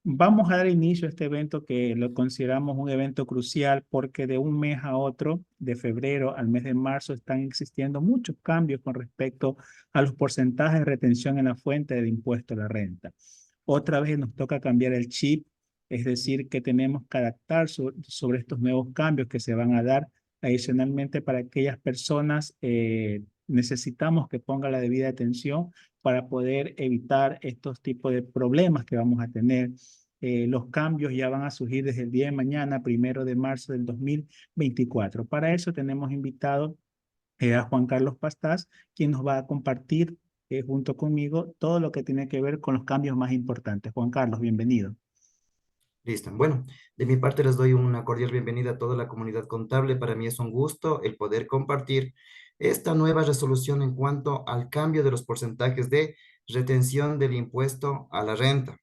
Vamos a dar inicio a este evento que lo consideramos un evento crucial porque de un mes a otro, de febrero al mes de marzo, están existiendo muchos cambios con respecto a los porcentajes de retención en la fuente del impuesto a la renta. Otra vez nos toca cambiar el chip, es decir, que tenemos que adaptar sobre estos nuevos cambios que se van a dar. Adicionalmente, para aquellas personas, necesitamos que ponga la debida atención para poder evitar estos tipos de problemas que vamos a tener. Los cambios ya van a surgir desde el día de mañana, 1 de marzo del 2024. Para eso tenemos invitado a Juan Carlos Pastás, quien nos va a compartir junto conmigo todo lo que tiene que ver con los cambios más importantes. Juan Carlos, bienvenido. Listo. Bueno, de mi parte les doy una cordial bienvenida a toda la comunidad contable. Para mí es un gusto el poder compartir esta nueva resolución en cuanto al cambio de los porcentajes de retención del impuesto a la renta.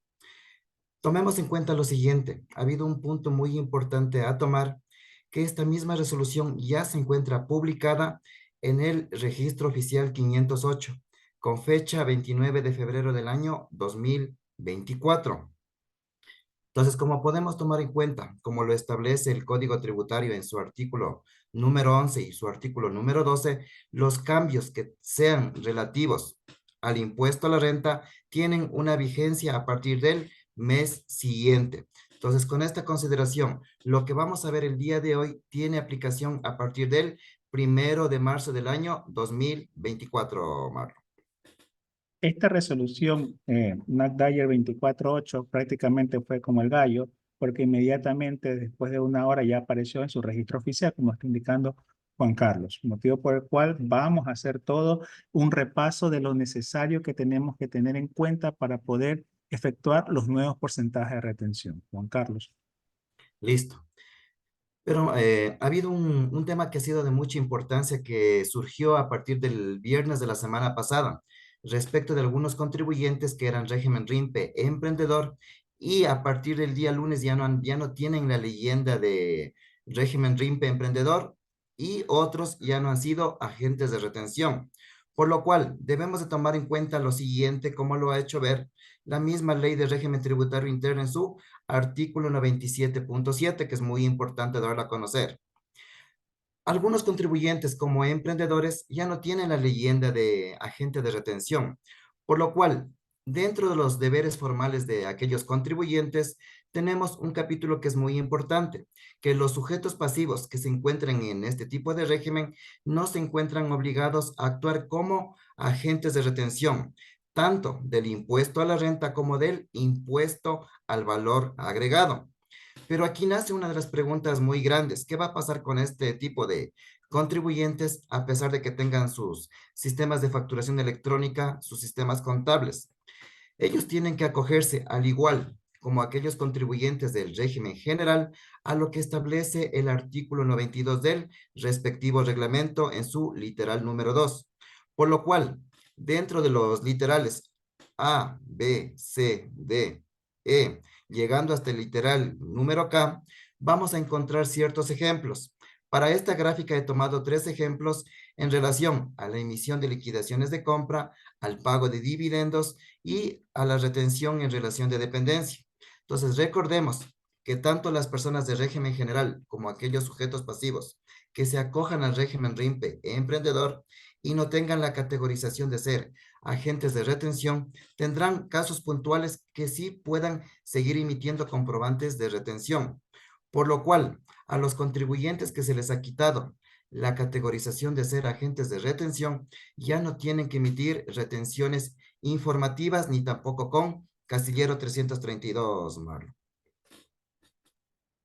Tomemos en cuenta lo siguiente. Ha habido un punto muy importante a tomar, que esta misma resolución ya se encuentra publicada en el Registro Oficial 508, con fecha 29 de febrero del año 2024. Entonces, como podemos tomar en cuenta, como lo establece el Código Tributario en su artículo número 11 y su artículo número 12, los cambios que sean relativos al impuesto a la renta tienen una vigencia a partir del mes siguiente. Entonces, con esta consideración, lo que vamos a ver el día de hoy tiene aplicación a partir del 1 de marzo del año 2024, Marlon. Esta resolución, NACDAYER 24.8, prácticamente fue como el gallo, porque inmediatamente después de una hora ya apareció en su registro oficial, como está indicando Juan Carlos, motivo por el cual vamos a hacer todo un repaso de lo necesario que tenemos que tener en cuenta para poder efectuar los nuevos porcentajes de retención. Juan Carlos. Listo. Pero ha habido un tema que ha sido de mucha importancia que surgió a partir del viernes de la semana pasada, respecto de algunos contribuyentes que eran régimen RIMPE emprendedor y a partir del día lunes ya no tienen la leyenda de régimen RIMPE emprendedor y otros ya no han sido agentes de retención. Por lo cual debemos de tomar en cuenta lo siguiente, como lo ha hecho ver la misma ley de régimen tributario interno en su artículo 97.7, que es muy importante darlo a conocer. Algunos contribuyentes como emprendedores ya no tienen la leyenda de agente de retención, por lo cual, dentro de los deberes formales de aquellos contribuyentes, tenemos un capítulo que es muy importante, que los sujetos pasivos que se encuentran en este tipo de régimen no se encuentran obligados a actuar como agentes de retención, tanto del impuesto a la renta como del impuesto al valor agregado. Pero aquí nace una de las preguntas muy grandes. ¿Qué va a pasar con este tipo de contribuyentes a pesar de que tengan sus sistemas de facturación electrónica, sus sistemas contables? Ellos tienen que acogerse, al igual como aquellos contribuyentes del régimen general, a lo que establece el artículo 92 del respectivo reglamento en su literal número 2. Por lo cual, dentro de los literales A, B, C, D, E, llegando hasta el literal número K, vamos a encontrar ciertos ejemplos. Para esta gráfica he tomado 3 ejemplos en relación a la emisión de liquidaciones de compra, al pago de dividendos y a la retención en relación de dependencia. Entonces, recordemos que tanto las personas de régimen general como aquellos sujetos pasivos que se acojan al régimen RIMPE e emprendedor y no tengan la categorización de ser agentes de retención, tendrán casos puntuales que sí puedan seguir emitiendo comprobantes de retención. Por lo cual, a los contribuyentes que se les ha quitado la categorización de ser agentes de retención, ya no tienen que emitir retenciones informativas ni tampoco con casillero 332, Marlon.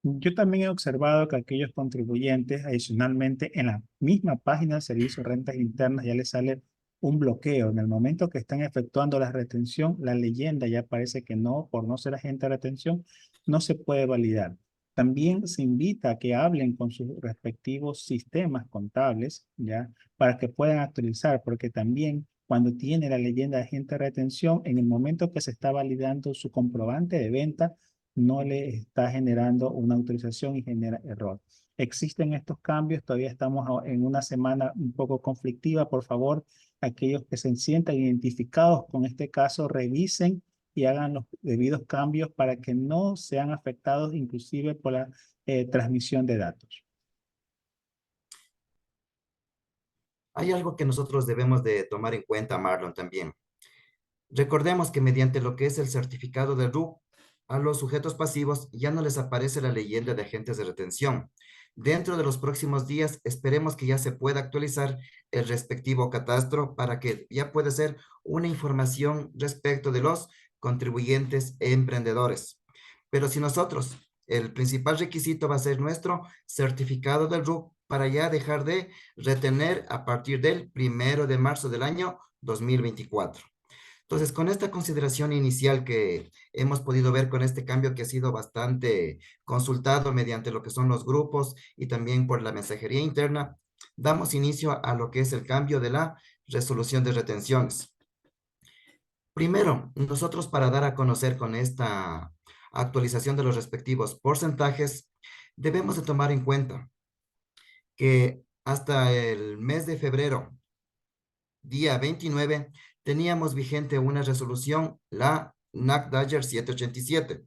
Yo también he observado que aquellos contribuyentes, adicionalmente, en la misma página de Servicio de Rentas Internas ya les sale un bloqueo. En el momento que están efectuando la retención, la leyenda ya parece que no, por no ser agente de retención, no se puede validar. También se invita a que hablen con sus respectivos sistemas contables, ¿ya? Para que puedan actualizar, porque también cuando tiene la leyenda de agente de retención, en el momento que se está validando su comprobante de venta, no le está generando una autorización y genera error. Existen estos cambios, todavía estamos en una semana un poco conflictiva. Por favor, aquellos que se sientan identificados con este caso, revisen y hagan los debidos cambios para que no sean afectados inclusive por la transmisión de datos. Hay algo que nosotros debemos de tomar en cuenta, Marlon, también. Recordemos que mediante lo que es el certificado de RU, a los sujetos pasivos ya no les aparece la leyenda de agentes de retención. Dentro de los próximos días, esperemos que ya se pueda actualizar el respectivo catastro para que ya pueda ser una información respecto de los contribuyentes e emprendedores. Pero si nosotros, el principal requisito va a ser nuestro certificado del RU para ya dejar de retener a partir del 1 de marzo del año 2024. Entonces, con esta consideración inicial que hemos podido ver con este cambio que ha sido bastante consultado mediante lo que son los grupos y también por la mensajería interna, damos inicio a lo que es el cambio de la resolución de retenciones. Primero, nosotros para dar a conocer con esta actualización de los respectivos porcentajes, debemos de tomar en cuenta que hasta el mes de febrero día 29, teníamos vigente una resolución, la NAC-Dodger 787,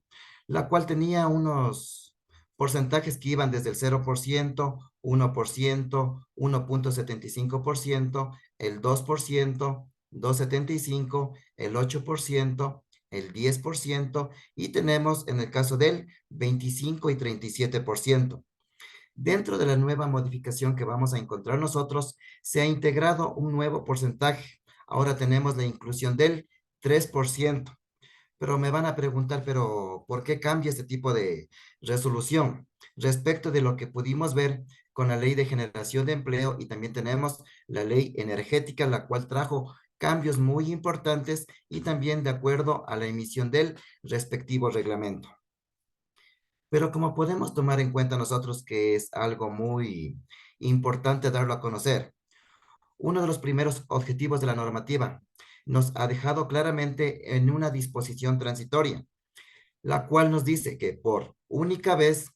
la cual tenía unos porcentajes que iban desde el 0%, 1%, 1.75%, el 2%, 2.75, el 8%, el 10% y tenemos en el caso del 25 y 37%. Dentro de la nueva modificación que vamos a encontrar nosotros, se ha integrado un nuevo porcentaje. Ahora tenemos la inclusión del 3%. Pero me van a preguntar, pero ¿por qué cambia este tipo de resolución? Respecto de lo que pudimos ver con la ley de generación de empleo y también tenemos la ley energética, la cual trajo cambios muy importantes y también de acuerdo a la emisión del respectivo reglamento. Pero como podemos tomar en cuenta nosotros que es algo muy importante darlo a conocer, uno de los primeros objetivos de la normativa nos ha dejado claramente en una disposición transitoria, la cual nos dice que por única vez,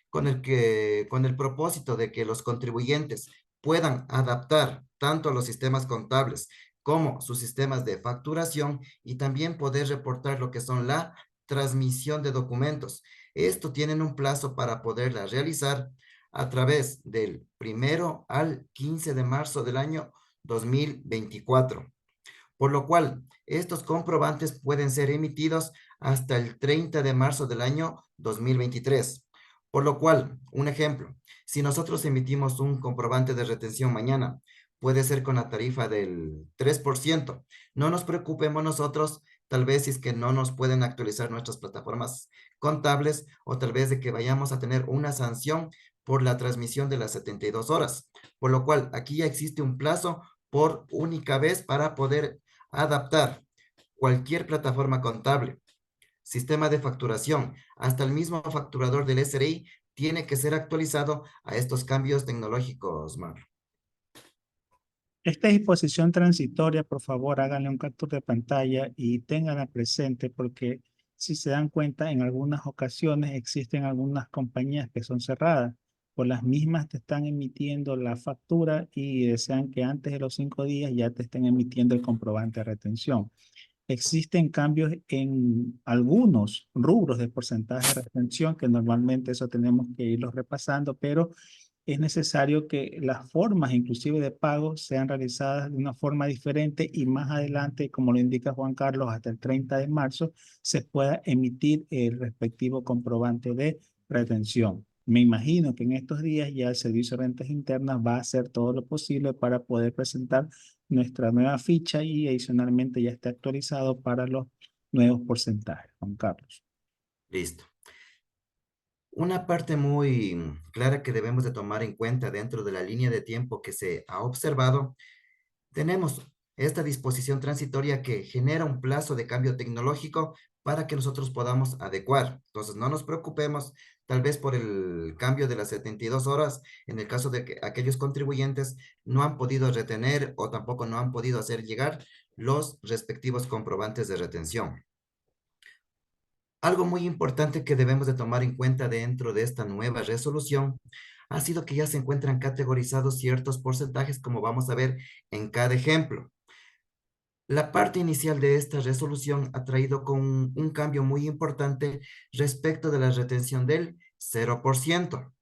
con el propósito de que los contribuyentes puedan adaptar tanto los sistemas contables como sus sistemas de facturación y también poder reportar lo que son la transmisión de documentos. Esto tienen un plazo para poderla realizar a través del 1 al 15 de marzo del año 2024, por lo cual estos comprobantes pueden ser emitidos hasta el 30 de marzo del año 2023. Por lo cual, un ejemplo, si nosotros emitimos un comprobante de retención mañana, puede ser con la tarifa del 3%. No nos preocupemos nosotros, tal vez si es que no nos pueden actualizar nuestras plataformas contables o tal vez de que vayamos a tener una sanción por la transmisión de las 72 horas. Por lo cual, aquí ya existe un plazo por única vez para poder adaptar cualquier plataforma contable, sistema de facturación, hasta el mismo facturador del SRI tiene que ser actualizado a estos cambios tecnológicos, Mar. Esta disposición transitoria, por favor, háganle un captura de pantalla y ténganla presente porque si se dan cuenta, en algunas ocasiones existen algunas compañías que son cerradas. Por las mismas te están emitiendo la factura y desean que antes de los 5 días ya te estén emitiendo el comprobante de retención. Existen cambios en algunos rubros de porcentaje de retención que normalmente eso tenemos que irlos repasando, pero es necesario que las formas inclusive de pago sean realizadas de una forma diferente y más adelante, como lo indica Juan Carlos, hasta el 30 de marzo se pueda emitir el respectivo comprobante de retención. Me imagino que en estos días ya el Servicio de Rentas Internas va a hacer todo lo posible para poder presentar nuestra nueva ficha y adicionalmente ya está actualizado para los nuevos porcentajes, Juan Carlos. Listo. Una parte muy clara que debemos de tomar en cuenta dentro de la línea de tiempo que se ha observado, tenemos esta disposición transitoria que genera un plazo de cambio tecnológico para que nosotros podamos adecuar. Entonces, no nos preocupemos tal vez por el cambio de las 72 horas en el caso de que aquellos contribuyentes no han podido retener o tampoco no han podido hacer llegar los respectivos comprobantes de retención. Algo muy importante que debemos de tomar en cuenta dentro de esta nueva resolución ha sido que ya se encuentran categorizados ciertos porcentajes como vamos a ver en cada ejemplo. La parte inicial de esta resolución ha traído con un cambio muy importante respecto de la retención del 0%.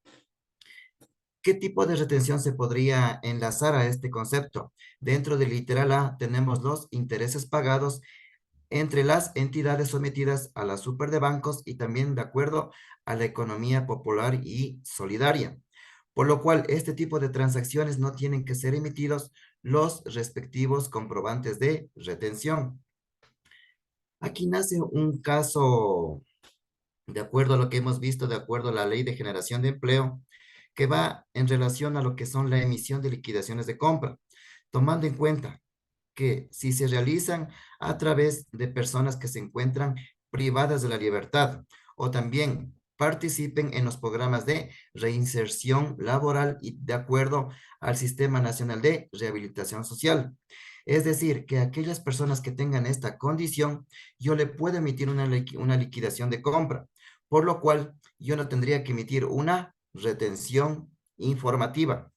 ¿Qué tipo de retención se podría enlazar a este concepto? Dentro del literal A tenemos los intereses pagados entre las entidades sometidas a la super de bancos y también de acuerdo a la economía popular y solidaria. Por lo cual, este tipo de transacciones no tienen que ser emitidos los respectivos comprobantes de retención. Aquí nace un caso, de acuerdo a lo que hemos visto, de acuerdo a la Ley de Generación de Empleo, que va en relación a lo que son la emisión de liquidaciones de compra, tomando en cuenta que si se realizan a través de personas que se encuentran privadas de la libertad o también participen en los programas de reinserción laboral y de acuerdo al Sistema Nacional de Rehabilitación Social. Es decir, que aquellas personas que tengan esta condición, yo le puedo emitir una liquidación de compra, por lo cual yo no tendría que emitir una retención informativa.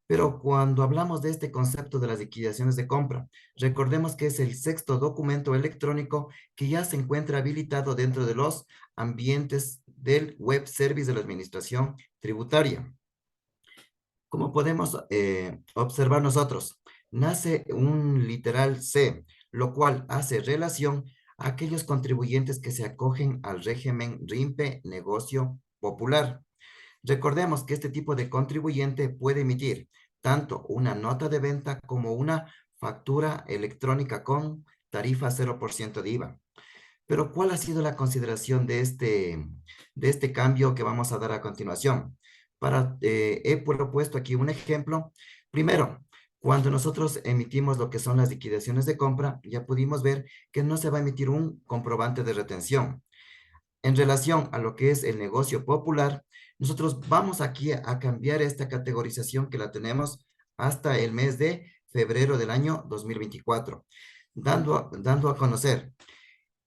Pero cuando hablamos de este concepto de las liquidaciones de compra, recordemos que es el sexto documento electrónico que ya se encuentra habilitado dentro de los ambientes del web service de la administración tributaria. Como podemos observar nosotros, nace un literal C, lo cual hace relación a aquellos contribuyentes que se acogen al régimen RIMPE negocio popular. Recordemos que este tipo de contribuyente puede emitir tanto una nota de venta como una factura electrónica con tarifa 0% de IVA. Pero ¿cuál ha sido la consideración de este cambio que vamos a dar a continuación? He propuesto aquí un ejemplo. Primero, cuando nosotros emitimos lo que son las liquidaciones de compra, ya pudimos ver que no se va a emitir un comprobante de retención. En relación a lo que es el negocio popular, nosotros vamos aquí a cambiar esta categorización que la tenemos hasta el mes de febrero del año 2024, dando a conocer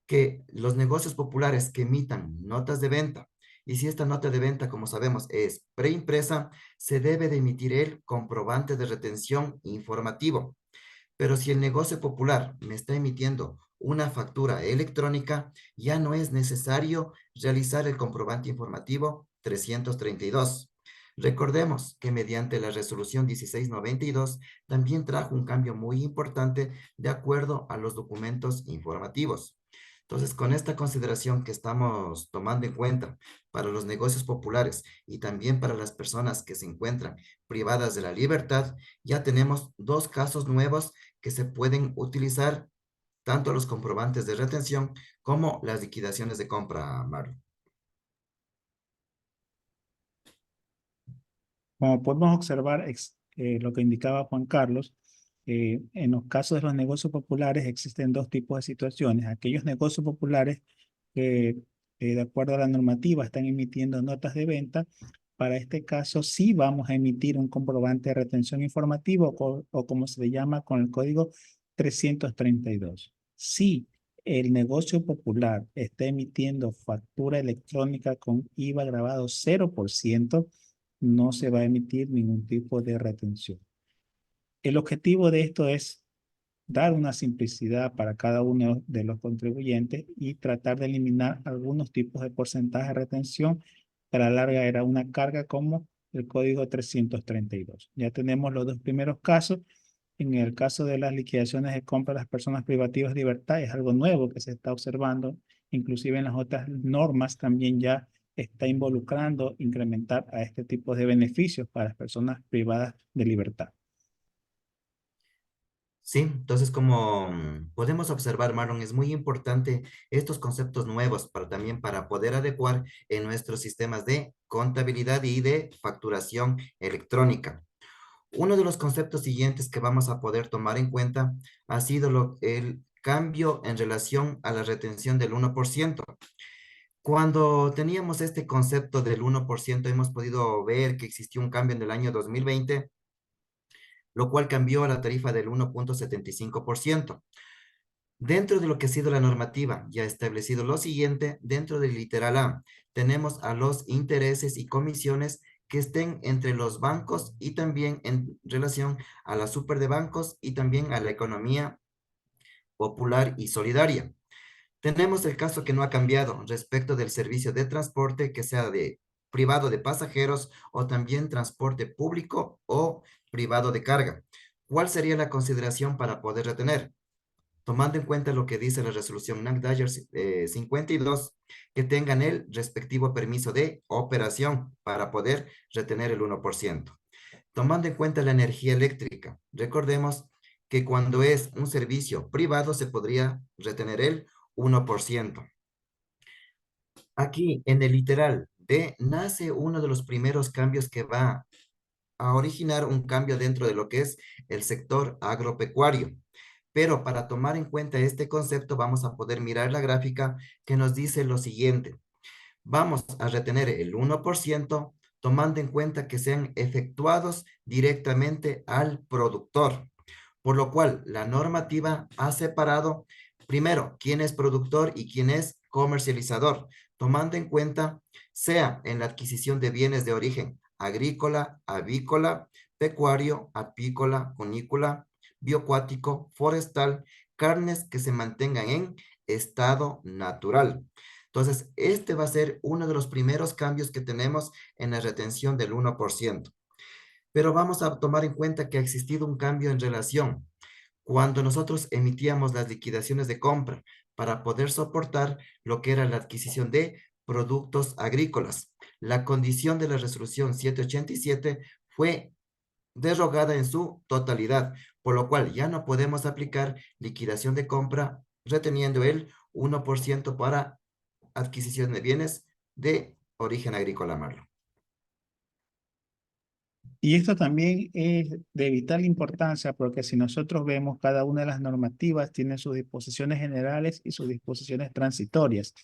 que los negocios populares que emitan notas de venta, y si esta nota de venta, como sabemos, es preimpresa, se debe de emitir el comprobante de retención informativo. Pero si el negocio popular me está emitiendo una factura electrónica, ya no es necesario realizar el comprobante informativo 332. Recordemos que mediante la resolución 1692 también trajo un cambio muy importante de acuerdo a los documentos informativos. Entonces, con esta consideración que estamos tomando en cuenta para los negocios populares y también para las personas que se encuentran privadas de la libertad, ya tenemos dos casos nuevos que se pueden utilizar tanto los comprobantes de retención como las liquidaciones de compra, Marlon. Como podemos observar, lo que indicaba Juan Carlos, en los casos de los negocios populares existen dos tipos de situaciones. Aquellos negocios populares que, de acuerdo a la normativa, están emitiendo notas de venta. Para este caso, sí vamos a emitir un comprobante de retención informativo o como se le llama con el código 332. Si el negocio popular está emitiendo factura electrónica con IVA grabado 0%, no se va a emitir ningún tipo de retención. El objetivo de esto es dar una simplicidad para cada uno de los contribuyentes y tratar de eliminar algunos tipos de porcentaje de retención que a la larga era una carga como el código 332. Ya tenemos los dos primeros casos. En el caso de las liquidaciones de compra de las personas privativas de libertad, es algo nuevo que se está observando. Inclusive en las otras normas también ya está involucrando incrementar a este tipo de beneficios para las personas privadas de libertad. Sí, entonces como podemos observar, Marlon, es muy importante estos conceptos nuevos para también para poder adecuar en nuestros sistemas de contabilidad y de facturación electrónica. Uno de los conceptos siguientes que vamos a poder tomar en cuenta ha sido el cambio en relación a la retención del 1%. Cuando teníamos este concepto del 1%, hemos podido ver que existió un cambio en el año 2020, lo cual cambió a la tarifa del 1,75%. Dentro de lo que ha sido la normativa, ya establecido lo siguiente, dentro del literal A, tenemos a los intereses y comisiones que estén entre los bancos y también en relación a la super de bancos y también a la economía popular y solidaria. Tenemos el caso que no ha cambiado respecto del servicio de transporte, que sea de privado de pasajeros o también transporte público o privado de carga. ¿Cuál sería la consideración para poder retener? Tomando en cuenta lo que dice la resolución NACDAYER 52, que tengan el respectivo permiso de operación para poder retener el 1%. Tomando en cuenta la energía eléctrica, recordemos que cuando es un servicio privado se podría retener el 1%. Aquí en el literal D nace uno de los primeros cambios que va a originar un cambio dentro de lo que es el sector agropecuario. Pero para tomar en cuenta este concepto vamos a poder mirar la gráfica que nos dice lo siguiente. Vamos a retener el 1% tomando en cuenta que sean efectuados directamente al productor, por lo cual la normativa ha separado primero quién es productor y quién es comercializador, tomando en cuenta sea en la adquisición de bienes de origen agrícola, avícola, pecuario, apícola, cunícola, biocuático, forestal, carnes que se mantengan en estado natural. Entonces, este va a ser uno de los primeros cambios que tenemos en la retención del 1%. Pero vamos a tomar en cuenta que ha existido un cambio en relación cuando nosotros emitíamos las liquidaciones de compra para poder soportar lo que era la adquisición de productos agrícolas. La condición de la resolución 787 fue derogada en su totalidad, por lo cual ya no podemos aplicar liquidación de compra reteniendo el 1% para adquisición de bienes de origen agrícola, Marlon. Y esto también es de vital importancia porque si nosotros vemos cada una de las normativas tiene sus disposiciones generales y sus disposiciones transitorias.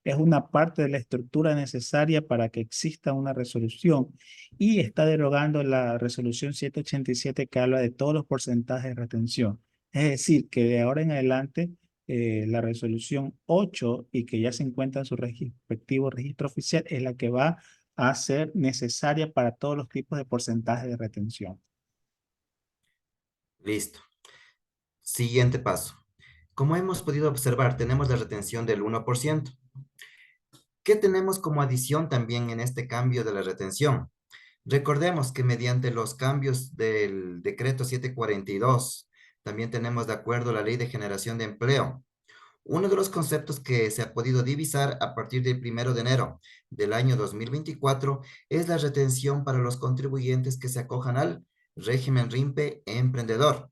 Es una parte de la estructura necesaria para que exista una resolución y está derogando la resolución 787 que habla de todos los porcentajes de retención. Es decir, que de ahora en adelante la resolución 8 y que ya se encuentra en su respectivo registro oficial es la que va a ser necesaria para todos los tipos de porcentaje de retención. Listo. Siguiente paso. Como hemos podido observar, tenemos la retención del 1%. ¿Qué tenemos como adición también en este cambio de la retención? Recordemos que mediante los cambios del decreto 742, también tenemos de acuerdo a la ley de generación de empleo. Uno de los conceptos que se ha podido divisar a partir del 1 de enero del año 2024 es la retención para los contribuyentes que se acojan al régimen RIMPE emprendedor,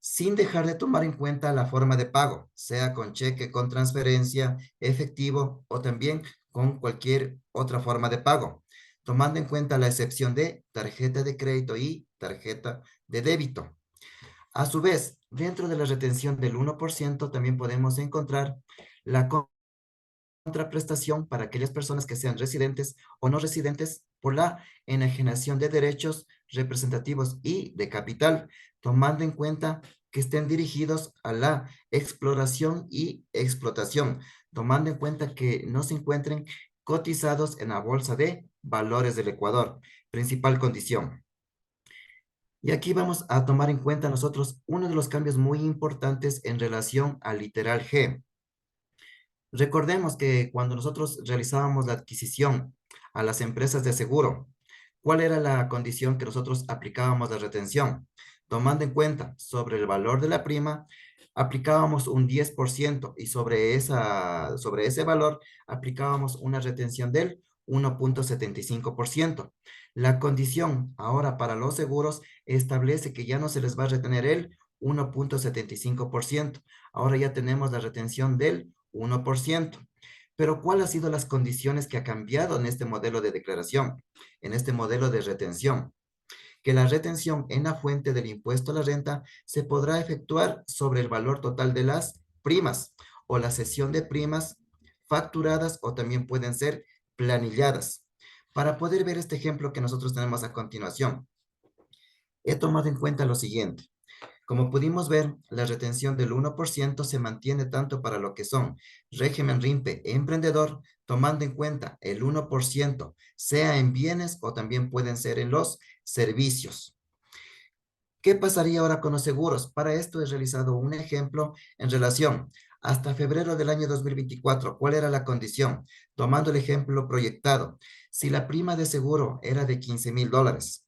sin dejar de tomar en cuenta la forma de pago, sea con cheque, con transferencia, efectivo o también con cualquier otra forma de pago, tomando en cuenta la excepción de tarjeta de crédito y tarjeta de débito. A su vez, dentro de la retención del 1% también podemos encontrar la contraprestación para aquellas personas que sean residentes o no residentes por la enajenación de derechos representativos y de capital, tomando en cuenta que estén dirigidos a la exploración y explotación, tomando en cuenta que no se encuentren cotizados en la Bolsa de Valores del Ecuador, principal condición. Y aquí vamos a tomar en cuenta nosotros uno de los cambios muy importantes en relación al literal G. Recordemos que cuando nosotros realizábamos la adquisición a las empresas de seguro, ¿cuál era la condición que nosotros aplicábamos de retención? Tomando en cuenta sobre el valor de la prima, aplicábamos un 10% y sobre ese valor aplicábamos una retención del 1,75%. La condición ahora para los seguros establece que ya no se les va a retener el 1,75%. Ahora ya tenemos la retención del 1%. Pero ¿cuáles han sido las condiciones que ha cambiado en este modelo de declaración, en este modelo de retención? Que la retención en la fuente del impuesto a la renta se podrá efectuar sobre el valor total de las primas o la cesión de primas facturadas o también pueden ser planilladas. Para poder ver este ejemplo que nosotros tenemos a continuación, he tomado en cuenta lo siguiente. Como pudimos ver, la retención del 1% se mantiene tanto para lo que son régimen RIMPE e emprendedor, tomando en cuenta el 1%, sea en bienes o también pueden ser en los servicios. ¿Qué pasaría ahora con los seguros? Para esto he realizado un ejemplo en relación hasta febrero del año 2024. ¿Cuál era la condición? Tomando el ejemplo proyectado. Si la prima de seguro era de $15,000,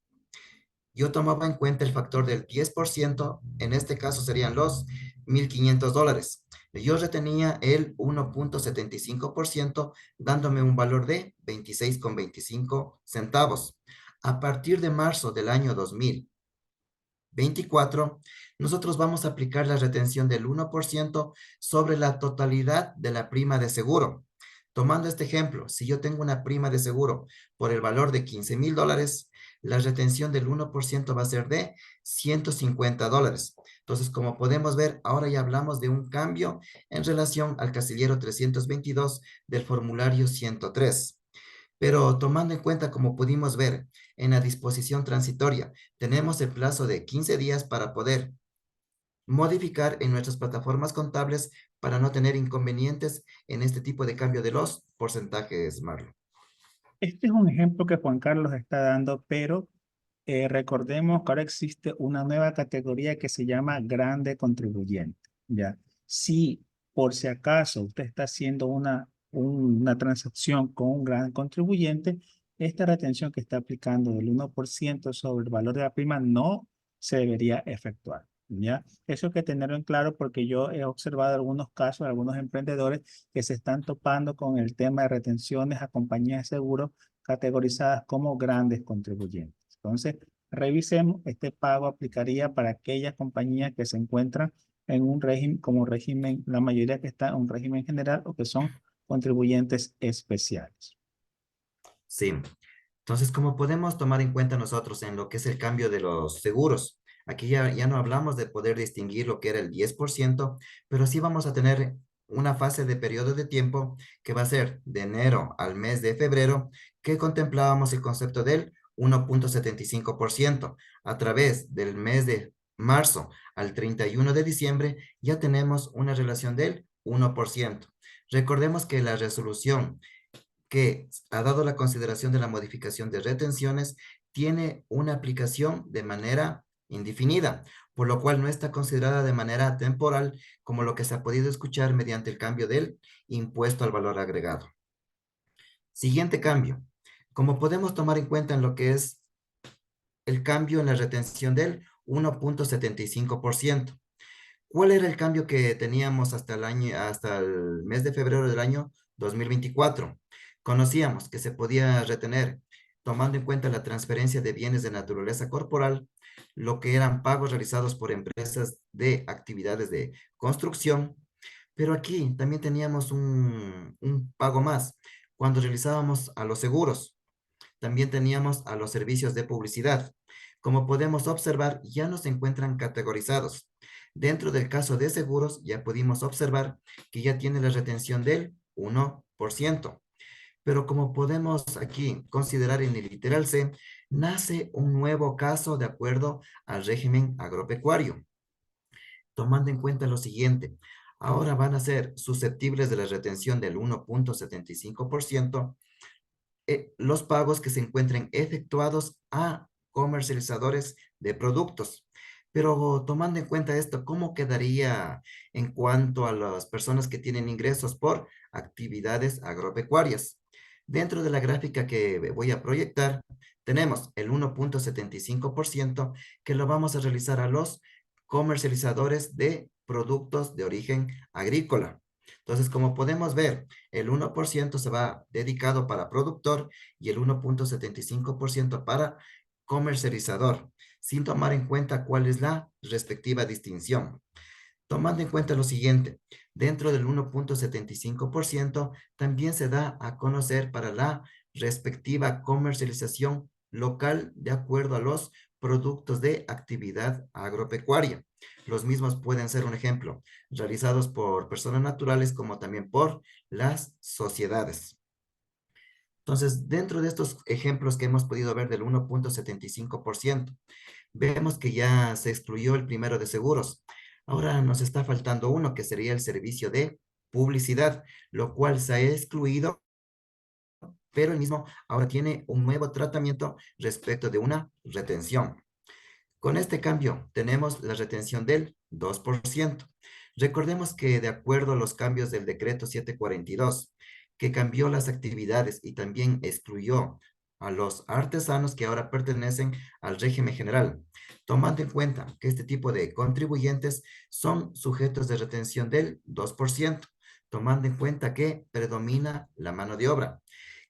yo tomaba en cuenta el factor del 10%, en este caso serían los $1,500. Yo retenía el 1,75%, dándome un valor de 26,25 centavos. A partir de marzo del año 2024, nosotros vamos a aplicar la retención del 1% sobre la totalidad de la prima de seguro. Tomando este ejemplo, si yo tengo una prima de seguro por el valor de $15,000, la retención del 1% va a ser de $150. Entonces, como podemos ver, ahora ya hablamos de un cambio en relación al casillero 322 del formulario 103. Pero tomando en cuenta, como pudimos ver en la disposición transitoria, tenemos el plazo de 15 días para poder modificar en nuestras plataformas contables para no tener inconvenientes en este tipo de cambio de los porcentajes, Marlon. Este es un ejemplo que Juan Carlos está dando, pero recordemos que ahora existe una nueva categoría que se llama grande contribuyente, ¿ya? Si por si acaso usted está haciendo una transacción con un gran contribuyente, esta retención que está aplicando del 1% sobre el valor de la prima no se debería efectuar, ¿ya? Eso hay que tenerlo en claro porque yo he observado algunos casos, algunos emprendedores que se están topando con el tema de retenciones a compañías de seguros categorizadas como grandes contribuyentes. Entonces, revisemos, este pago aplicaría para aquellas compañías que se encuentran en un régimen, como régimen, la mayoría que está en un régimen general o que son contribuyentes especiales. Sí. Entonces, como podemos tomar en cuenta nosotros en lo que es el cambio de los seguros, aquí ya no hablamos de poder distinguir lo que era el 10%, pero sí vamos a tener una fase de periodo de tiempo que va a ser de enero al mes de febrero, que contemplábamos el concepto del 1,75%. A través del mes de marzo al 31 de diciembre, ya tenemos una relación del 1%. Recordemos que la resolución que ha dado la consideración de la modificación de retenciones, tiene una aplicación de manera indefinida, por lo cual no está considerada de manera temporal como lo que se ha podido escuchar mediante el cambio del impuesto al valor agregado. Siguiente cambio. Como podemos tomar en cuenta en lo que es el cambio en la retención del 1,75%. ¿Cuál era el cambio que teníamos hasta el mes de febrero del año 2024? Conocíamos que se podía retener, tomando en cuenta la transferencia de bienes de naturaleza corporal, lo que eran pagos realizados por empresas de actividades de construcción, pero aquí también teníamos un pago más cuando realizábamos a los seguros. También teníamos a los servicios de publicidad. Como podemos observar, ya no se encuentran categorizados. Dentro del caso de seguros, ya pudimos observar que ya tiene la retención del 1%. Pero como podemos aquí considerar en el literal C, nace un nuevo caso de acuerdo al régimen agropecuario, tomando en cuenta lo siguiente. Ahora van a ser susceptibles de la retención del 1,75% los pagos que se encuentren efectuados a comercializadores de productos. Pero tomando en cuenta esto, ¿cómo quedaría en cuanto a las personas que tienen ingresos por actividades agropecuarias? Dentro de la gráfica que voy a proyectar, tenemos el 1,75% que lo vamos a realizar a los comercializadores de productos de origen agrícola. Entonces, como podemos ver, el 1% se va dedicado para productor y el 1,75% para comercializador, sin tomar en cuenta cuál es la respectiva distinción. Tomando en cuenta lo siguiente, dentro del 1,75% también se da a conocer para la respectiva comercialización local de acuerdo a los productos de actividad agropecuaria. Los mismos pueden ser un ejemplo, realizados por personas naturales como también por las sociedades. Entonces, dentro de estos ejemplos que hemos podido ver del 1,75%, vemos que ya se excluyó el primero de seguros. Ahora nos está faltando uno que sería el servicio de publicidad, lo cual se ha excluido, pero el mismo ahora tiene un nuevo tratamiento respecto de una retención. Con este cambio tenemos la retención del 2%. Recordemos que de acuerdo a los cambios del decreto 742, que cambió las actividades y también excluyó a los artesanos que ahora pertenecen al régimen general, tomando en cuenta que este tipo de contribuyentes son sujetos de retención del 2%, tomando en cuenta que predomina la mano de obra.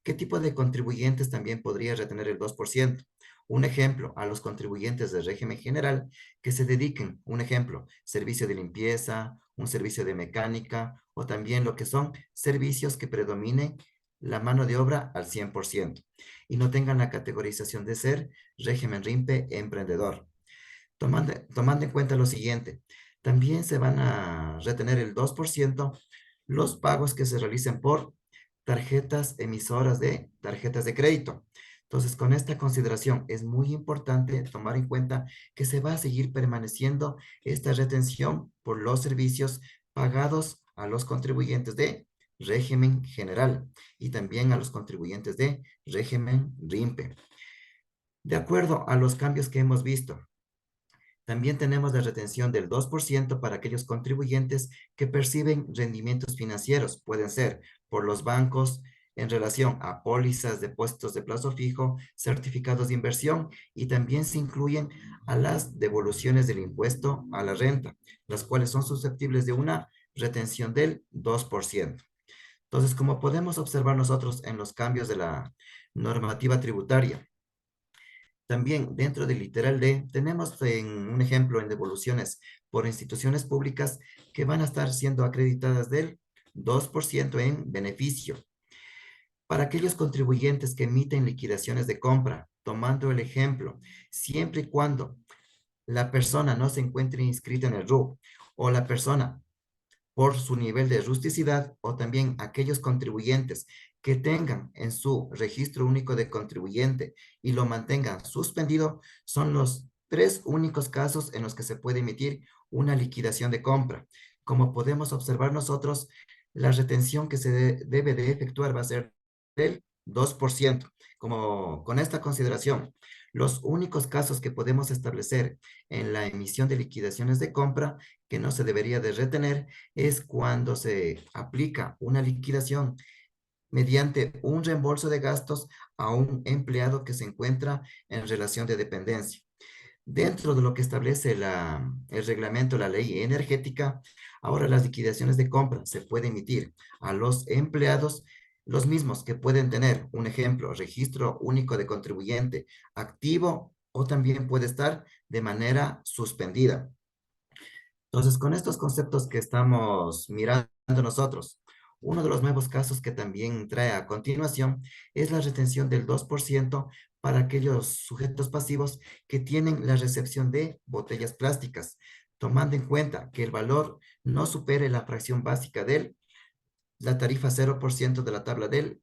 ¿Qué tipo de contribuyentes también podría retener el 2%? Un ejemplo, a los contribuyentes del régimen general que se dediquen, un ejemplo, servicio de limpieza, un servicio de mecánica o también lo que son servicios que predominen la mano de obra al 100% y no tengan la categorización de ser régimen RIMPE emprendedor. Tomando en cuenta lo siguiente, también se van a retener el 2% los pagos que se realicen por tarjetas emisoras de tarjetas de crédito. Entonces, con esta consideración es muy importante tomar en cuenta que se va a seguir permaneciendo esta retención por los servicios pagados a los contribuyentes de régimen general y también a los contribuyentes de régimen RIMPE. De acuerdo a los cambios que hemos visto, también tenemos la retención del 2% para aquellos contribuyentes que perciben rendimientos financieros. Pueden ser por los bancos en relación a pólizas, depósitos de plazo fijo, certificados de inversión y también se incluyen a las devoluciones del impuesto a la renta, las cuales son susceptibles de una retención del 2%. Entonces, como podemos observar nosotros en los cambios de la normativa tributaria, también dentro del literal D tenemos un ejemplo en devoluciones por instituciones públicas que van a estar siendo acreditadas del 2% en beneficio. Para aquellos contribuyentes que emiten liquidaciones de compra, tomando el ejemplo, siempre y cuando la persona no se encuentre inscrita en el RUC o la persona por su nivel de rusticidad o también aquellos contribuyentes que tengan en su registro único de contribuyente y lo mantengan suspendido, son los tres únicos casos en los que se puede emitir una liquidación de compra. Como podemos observar nosotros, la retención que se debe de efectuar va a ser del 2%. Como con esta consideración, los únicos casos que podemos establecer en la emisión de liquidaciones de compra que no se debería de retener es cuando se aplica una liquidación mediante un reembolso de gastos a un empleado que se encuentra en relación de dependencia. Dentro de lo que establece el reglamento, la ley energética, ahora las liquidaciones de compra se pueden emitir a los empleados, los mismos que pueden tener, un ejemplo, registro único de contribuyente activo o también puede estar de manera suspendida. Entonces, con estos conceptos que estamos mirando nosotros, uno de los nuevos casos que también trae a continuación es la retención del 2% para aquellos sujetos pasivos que tienen la recepción de botellas plásticas, tomando en cuenta que el valor no supere la fracción básica de la tarifa 0% de la tabla del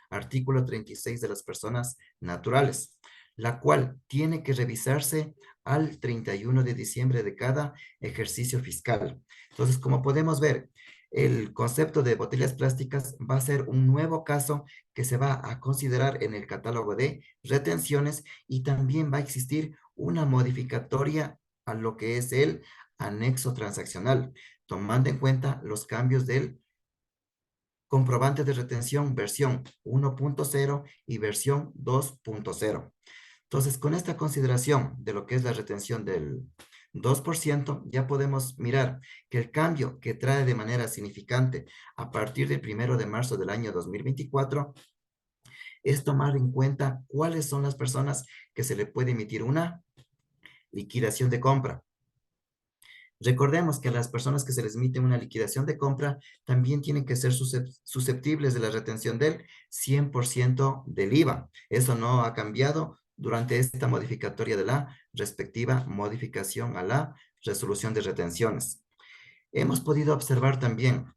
artículo 36 de las personas naturales, la cual tiene que revisarse al 31 de diciembre de cada ejercicio fiscal. Entonces, como podemos ver, el concepto de botellas plásticas va a ser un nuevo caso que se va a considerar en el catálogo de retenciones y también va a existir una modificatoria a lo que es el anexo transaccional, tomando en cuenta los cambios del comprobante de retención versión 1.0 y versión 2.0. Entonces, con esta consideración de lo que es la retención del 2%, ya podemos mirar que el cambio que trae de manera significante a partir del 1 de marzo del año 2024 es tomar en cuenta cuáles son las personas que se le puede emitir una liquidación de compra. Recordemos que a las personas que se les emite una liquidación de compra también tienen que ser susceptibles de la retención del 100% del IVA. Eso no ha cambiado durante esta modificatoria de la respectiva modificación a la resolución de retenciones. Hemos podido observar también,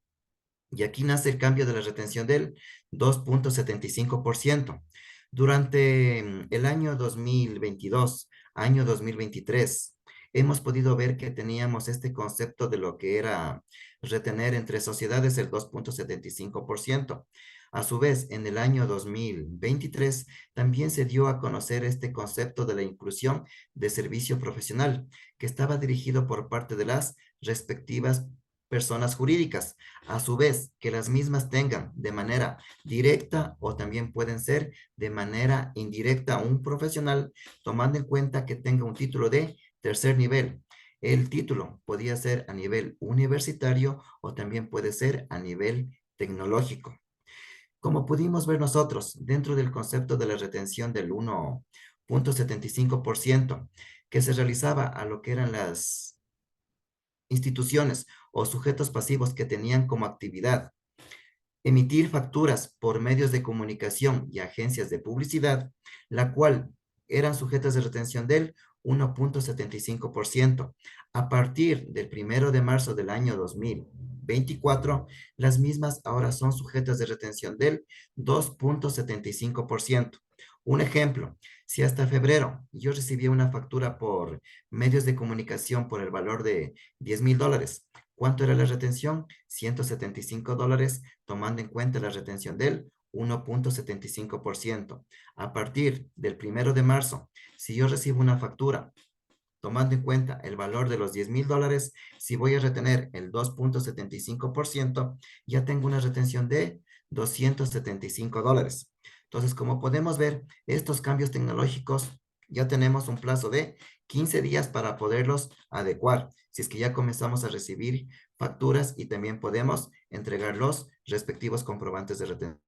y aquí nace el cambio de la retención del 2.75%. Durante el año 2022, año 2023, hemos podido ver que teníamos este concepto de lo que era retener entre sociedades el 2.75%. A su vez, en el año 2023 también se dio a conocer este concepto de la inclusión de servicio profesional, que estaba dirigido por parte de las respectivas personas jurídicas. A su vez, que las mismas tengan de manera directa o también pueden ser de manera indirecta un profesional, tomando en cuenta que tenga un título de tercer nivel. El título podía ser a nivel universitario o también puede ser a nivel tecnológico. Como pudimos ver nosotros, dentro del concepto de la retención del 1,75% que se realizaba a lo que eran las instituciones o sujetos pasivos que tenían como actividad emitir facturas por medios de comunicación y agencias de publicidad, la cual eran sujetas de retención del 1,75%. A partir del 1 de marzo del año 2024, las mismas ahora son sujetas de retención del 2,75%. Un ejemplo, si hasta febrero yo recibía una factura por medios de comunicación por el valor de $10,000, ¿cuánto era la retención? $175, tomando en cuenta la retención del 1,75%. A partir del 1 de marzo, si yo recibo una factura, tomando en cuenta el valor de los $10,000, si voy a retener el 2,75%, ya tengo una retención de $275. Entonces, como podemos ver, estos cambios tecnológicos ya tenemos un plazo de 15 días para poderlos adecuar. Si es que ya comenzamos a recibir facturas y también podemos entregar los respectivos comprobantes de retención.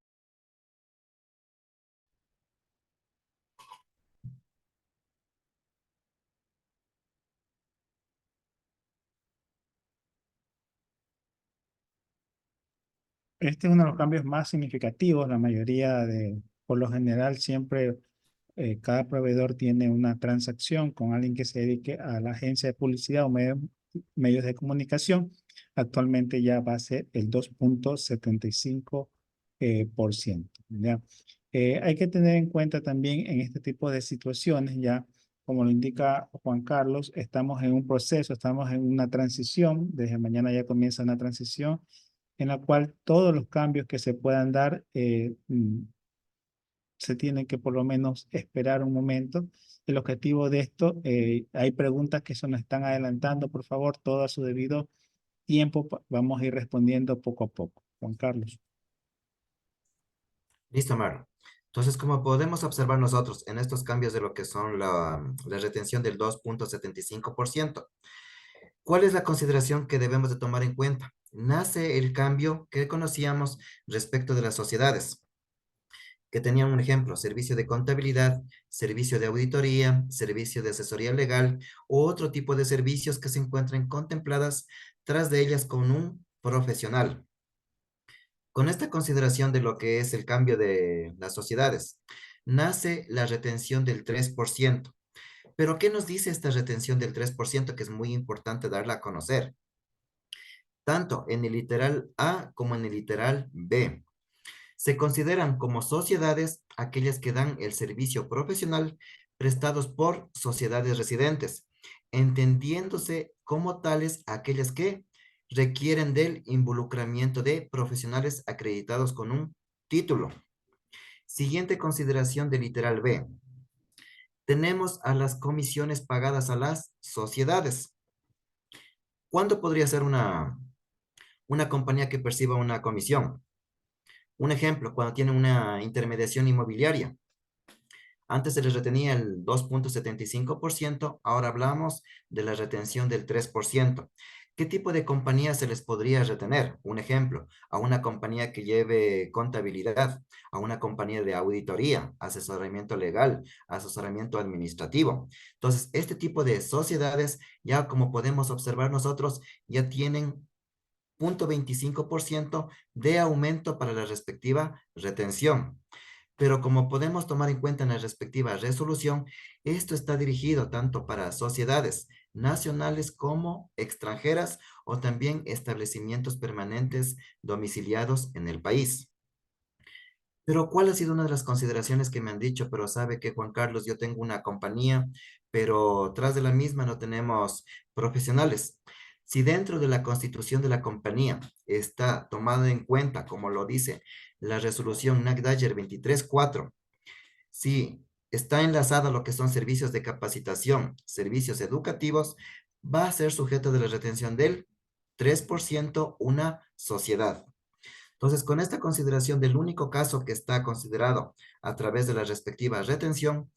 Este es uno de los cambios más significativos. La mayoría por lo general, siempre cada proveedor tiene una transacción con alguien que se dedique a la agencia de publicidad o medios de comunicación. Actualmente ya va a ser el 2,75%. ¿Ya? Hay que tener en cuenta también en este tipo de situaciones, ya como lo indica Juan Carlos, estamos en un proceso, estamos en una transición. Desde mañana ya comienza una transición en la cual todos los cambios que se puedan dar se tienen que por lo menos esperar un momento. El objetivo de esto, hay preguntas que se nos están adelantando, por favor, todo a su debido tiempo, vamos a ir respondiendo poco a poco. Juan Carlos. Listo, Marlon. Entonces, como podemos observar nosotros en estos cambios de lo que son la retención del 2,75%, ¿cuál es la consideración que debemos de tomar en cuenta? Nace el cambio que conocíamos respecto de las sociedades, que tenían un ejemplo, servicio de contabilidad, servicio de auditoría, servicio de asesoría legal u otro tipo de servicios que se encuentren contempladas tras de ellas con un profesional. Con esta consideración de lo que es el cambio de las sociedades, nace la retención del 3%. Pero ¿qué nos dice esta retención del 3%, que es muy importante darla a conocer? Tanto en el literal A como en el literal B. Se consideran como sociedades aquellas que dan el servicio profesional prestados por sociedades residentes, entendiéndose como tales aquellas que requieren del involucramiento de profesionales acreditados con un título. Siguiente consideración del literal B. Tenemos a las comisiones pagadas a las sociedades. ¿Cuándo podría ser una compañía que perciba una comisión? Un ejemplo, cuando tiene una intermediación inmobiliaria. Antes se les retenía el 2,75%, ahora hablamos de la retención del 3%. ¿Qué tipo de compañía se les podría retener? Un ejemplo, a una compañía que lleve contabilidad, a una compañía de auditoría, asesoramiento legal, asesoramiento administrativo. Entonces, este tipo de sociedades, ya como podemos observar nosotros, ya tienen 0,25% de aumento para la respectiva retención. Pero como podemos tomar en cuenta en la respectiva resolución, esto está dirigido tanto para sociedades nacionales como extranjeras o también establecimientos permanentes domiciliados en el país. Pero ¿cuál ha sido una de las consideraciones que me han dicho? Pero sabe que Juan Carlos, yo tengo una compañía, pero tras de la misma no tenemos profesionales. Si dentro de la constitución de la compañía está tomado en cuenta, como lo dice la resolución NACDAYER 23.4, si está enlazado a lo que son servicios de capacitación, servicios educativos, va a ser sujeto de la retención del 3% una sociedad. Entonces, con esta consideración del único caso que está considerado a través de la respectiva retención,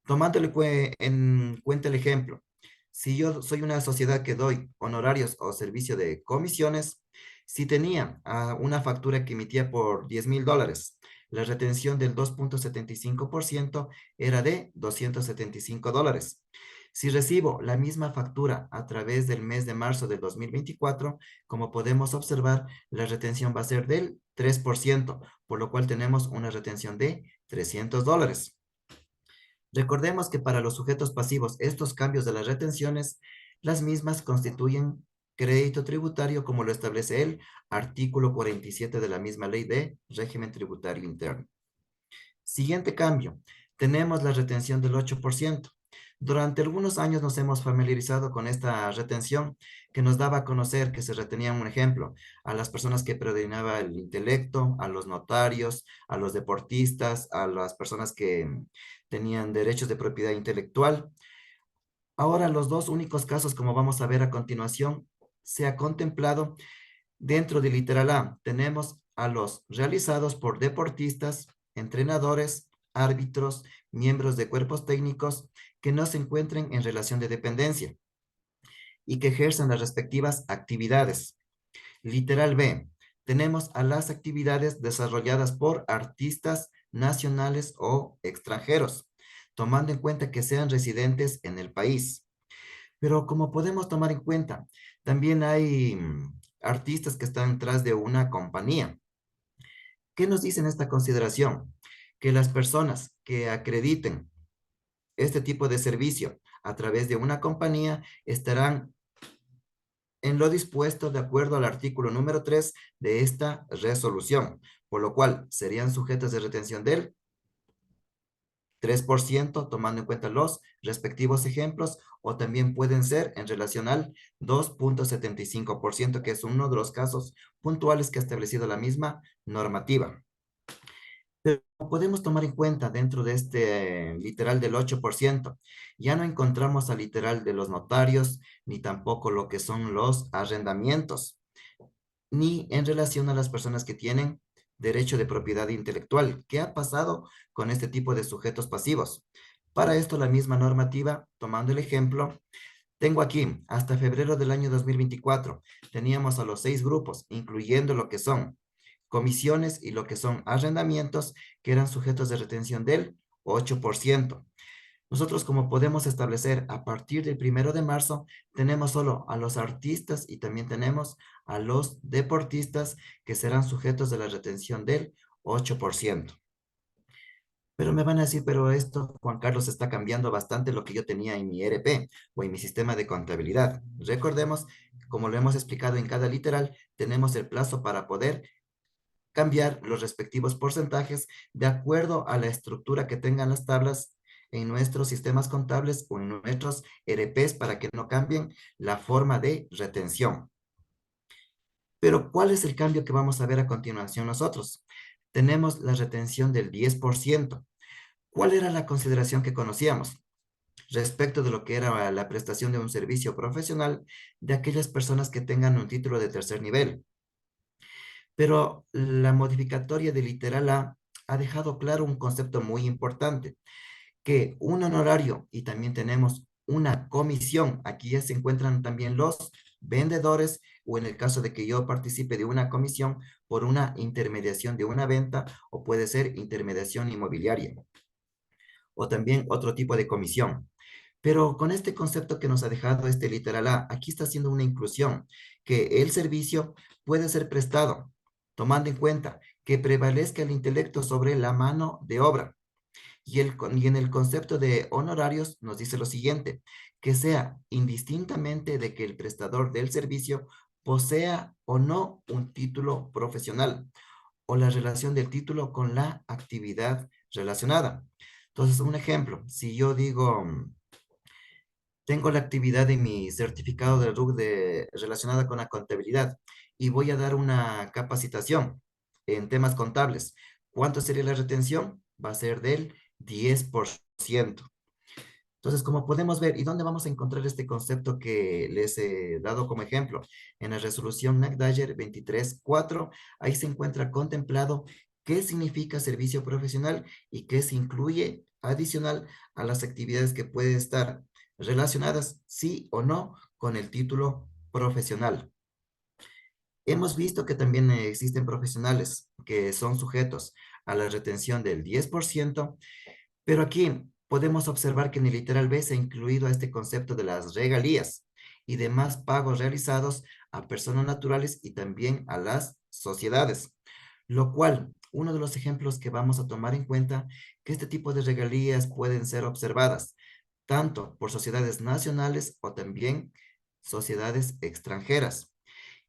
tomándole en cuenta el ejemplo, si yo soy una sociedad que doy honorarios o servicio de comisiones, si tenía una factura que emitía por $10,000, la retención del 2.75% era de $275. Si recibo la misma factura a través del mes de marzo del 2024, como podemos observar, la retención va a ser del 3%, por lo cual tenemos una retención de $300. Recordemos que para los sujetos pasivos, estos cambios de las retenciones, las mismas constituyen crédito tributario como lo establece el artículo 47 de la misma ley de régimen tributario interno. Siguiente cambio, tenemos la retención del 8%. Durante algunos años nos hemos familiarizado con esta retención que nos daba a conocer que se retenía, un ejemplo, a las personas que predominaba el intelecto, a los notarios, a los deportistas, a las personas que tenían derechos de propiedad intelectual. Ahora los dos únicos casos, como vamos a ver a continuación, se ha contemplado dentro de literal A. Tenemos a los realizados por deportistas, entrenadores, árbitros, miembros de cuerpos técnicos que no se encuentren en relación de dependencia y que ejerzan las respectivas actividades. Literal B. Tenemos a las actividades desarrolladas por artistas nacionales o extranjeros, tomando en cuenta que sean residentes en el país. Pero como podemos tomar en cuenta, también hay artistas que están detrás de una compañía. ¿Qué nos dice en esta consideración? Que las personas que acrediten este tipo de servicio a través de una compañía estarán en lo dispuesto de acuerdo al artículo número 3 de esta resolución, por lo cual serían sujetos de retención del 3%, tomando en cuenta los respectivos ejemplos, o también pueden ser en relación al 2.75%, que es uno de los casos puntuales que ha establecido la misma normativa. Pero podemos tomar en cuenta dentro de este literal del 8%, ya no encontramos al literal de los notarios, ni tampoco lo que son los arrendamientos, ni en relación a las personas que tienen derecho de propiedad intelectual. ¿Qué ha pasado con este tipo de sujetos pasivos? Para esto, la misma normativa, tomando el ejemplo, tengo aquí, hasta febrero del año 2024, teníamos a los 6 grupos, incluyendo lo que son comisiones y lo que son arrendamientos, que eran sujetos de retención del 8%. Nosotros, como podemos establecer, a partir del 1 de marzo, tenemos solo a los artistas y también tenemos a los deportistas que serán sujetos de la retención del 8%. Pero me van a decir, pero esto, Juan Carlos, está cambiando bastante lo que yo tenía en mi ERP o en mi sistema de contabilidad. Recordemos, como lo hemos explicado en cada literal, tenemos el plazo para poder cambiar los respectivos porcentajes de acuerdo a la estructura que tengan las tablas en nuestros sistemas contables o en nuestros ERPs para que no cambien la forma de retención. Pero, ¿cuál es el cambio que vamos a ver a continuación nosotros? Tenemos la retención del 10%. ¿Cuál era la consideración que conocíamos respecto de lo que era la prestación de un servicio profesional de aquellas personas que tengan un título de tercer nivel? Pero la modificatoria de literal A ha dejado claro un concepto muy importante, que un honorario y también tenemos una comisión, aquí ya se encuentran también los vendedores, o en el caso de que yo participe de una comisión por una intermediación de una venta, o puede ser intermediación inmobiliaria, o también otro tipo de comisión. Pero con este concepto que nos ha dejado este literal A, aquí está haciendo una inclusión, que el servicio puede ser prestado, tomando en cuenta que prevalezca el intelecto sobre la mano de obra. Y en el concepto de honorarios nos dice lo siguiente, que sea indistintamente de que el prestador del servicio posea o no un título profesional o la relación del título con la actividad relacionada. Entonces, un ejemplo, si yo digo, tengo la actividad de mi certificado de RUC relacionada con la contabilidad y voy a dar una capacitación en temas contables. ¿Cuánto sería la retención? Va a ser del 10%. Entonces, como podemos ver, ¿y dónde vamos a encontrar este concepto que les he dado como ejemplo? En la resolución NACDAYER 23.4, ahí se encuentra contemplado qué significa servicio profesional y qué se incluye adicional a las actividades que pueden estar relacionadas, sí o no, con el título profesional. Hemos visto que también existen profesionales que son sujetos a la retención del 10%, pero aquí podemos observar que en el literal B se ha incluido a este concepto de las regalías y demás pagos realizados a personas naturales y también a las sociedades, lo cual, uno de los ejemplos que vamos a tomar en cuenta, que este tipo de regalías pueden ser observadas tanto por sociedades nacionales o también sociedades extranjeras.